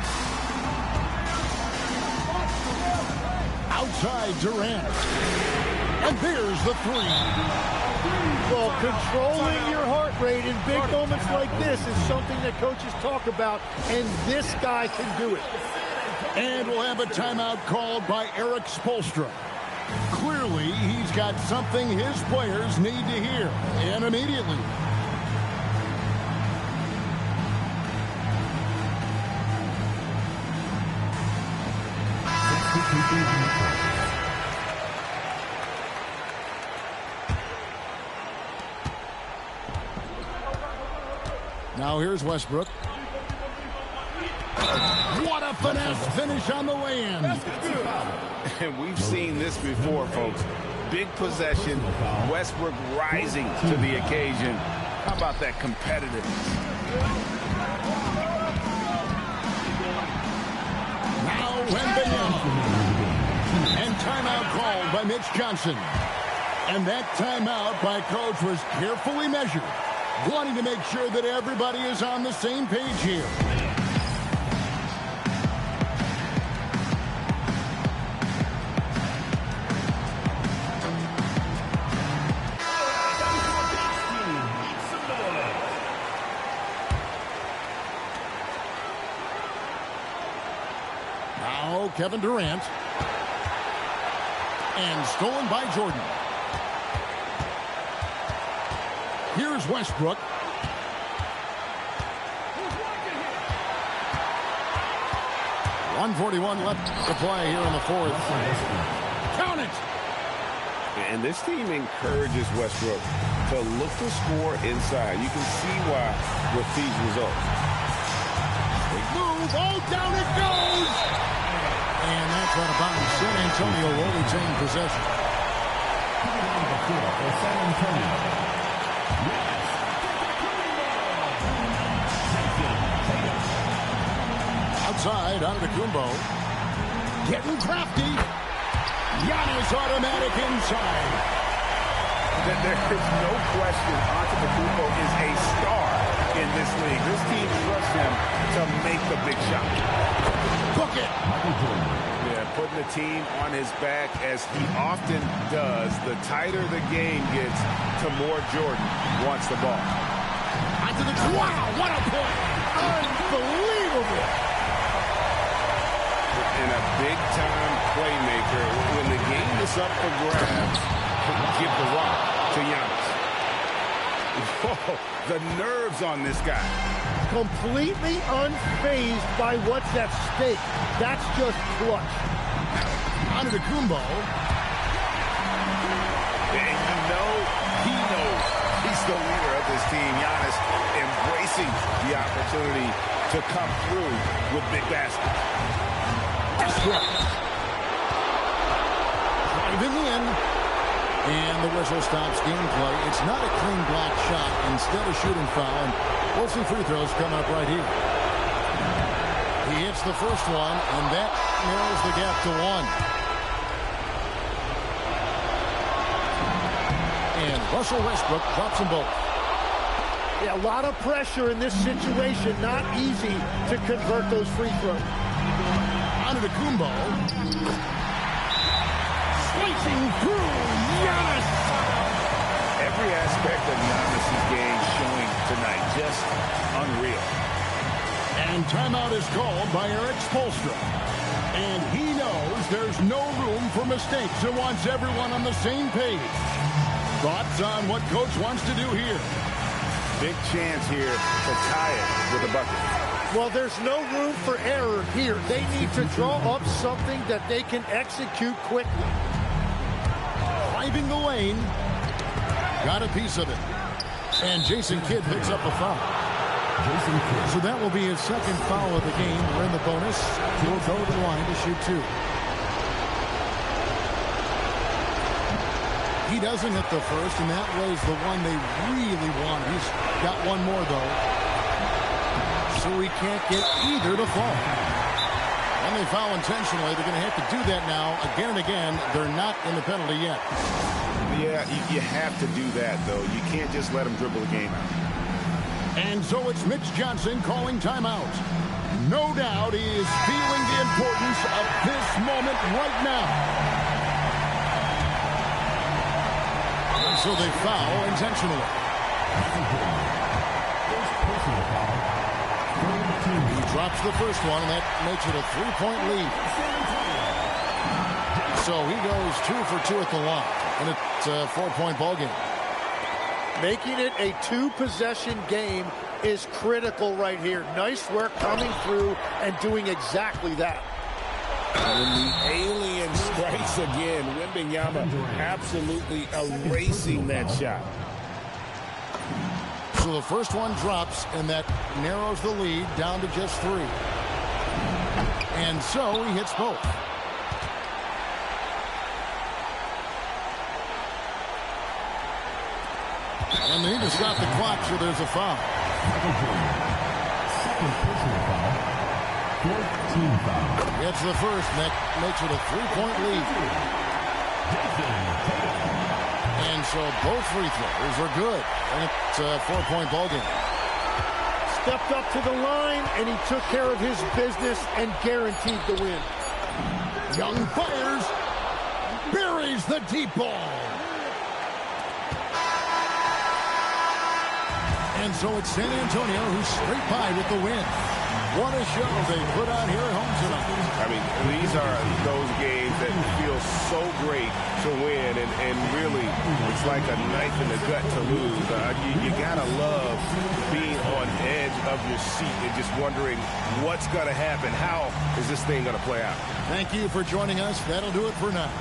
Outside, Durant. And there's the three. Well, controlling your heart rate in big moments like this is something that coaches talk about, and this guy can do it. And we'll have a timeout called by Eric Spoelstra. Clearly, he's got something his players need to hear, and immediately. Now here's Westbrook. What a finesse finish on the way-in. And we've seen this before, folks. Big possession, Westbrook rising to the occasion. How about that competitiveness? Now Wembanyama. And timeout called by Mitch Johnson. And that timeout by coach was carefully measured, wanting to make sure that everybody is on the same page here. Now Kevin Durant. And stolen by Jordan. Here's Westbrook. .141 left to play here in the fourth. Count it! And this team encourages Westbrook to look to score inside. You can see why with these results. Big move. Oh, down it goes! And that's out of bounds. San Antonio will retain possession. San Antonio. Outside, Antetokounmpo. Getting crafty. Giannis automatic inside. There is no question Antetokounmpo is a star in this league. This team trusts him to make the big shot. Book it. Yeah, putting the team on his back as he often does. The tighter the game gets, to more Jordan wants the ball. Wow, what a play. Unbelievable. And a big-time playmaker. When the game is up for grabs, give the rock to Giannis. Whoa, the nerves on this guy. Completely unfazed by what's at stake. That's just clutch. Antetokounmpo. And you know, he knows he's the leader of this team. Giannis embracing the opportunity to come through with big baskets. Driving in. And the whistle stops gameplay. It's not a clean block shot. Instead of shooting foul. And we'll see free throws come up right here. He hits the first one, and that narrows the gap to 1. And Russell Westbrook drops them both. Yeah, a lot of pressure in this situation. Not easy to convert those free throws. Antetokounmpo. Slicing through Giannis. Every aspect of Giannis' game showing tonight. Just unreal. And timeout is called by Eric Spoelstra. And he knows there's no room for mistakes and wants everyone on the same page. Thoughts on what Coach wants to do here? Big chance here to tie it with a bucket. Well, there's no room for error here. They need to draw up something that they can execute quickly. Driving the lane. Got a piece of it. And Jason Kidd picks up a foul. So that will be his second foul of the game. We're in the bonus. He'll go to the line to shoot 2. He doesn't hit the first, and that was the one they really want. He's got one more, though. So he can't get either to fall. And they foul intentionally. They're going to have to do that now again and again. They're not in the penalty yet. Yeah, you have to do that, though. You can't just let them dribble the game out. And so it's Mitch Johnson calling timeout. No doubt he is feeling the importance of this moment right now. And so they foul intentionally. He drops the first one, and that makes it a 3-point lead. So he goes 2 for 2 at the line, and it's a 4-point ball game. Making it a 2-possession game is critical right here. Nice work coming through and doing exactly that. When the alien strikes again, Wembanyama absolutely erasing that shot. So the first one drops, and that narrows the lead down to just 3. And so he hits both. And they need to stop the clock, so there's a foul. Second personal foul. 14 foul. Gets the first, and that makes it a 3-point lead. And so both free throws are good. And it's a 4-point ball game. Stepped up to the line, and he took care of his business and guaranteed the win. Young fires. Buries the deep ball. And so it's San Antonio who's straight by with the win. What a show they put on here at home tonight. I mean, these are those games that feel so great to win, and really, it's like a knife in the gut to lose. You gotta love being on edge of your seat and just wondering what's gonna happen. How is this thing gonna play out? Thank you for joining us. That'll do it for now.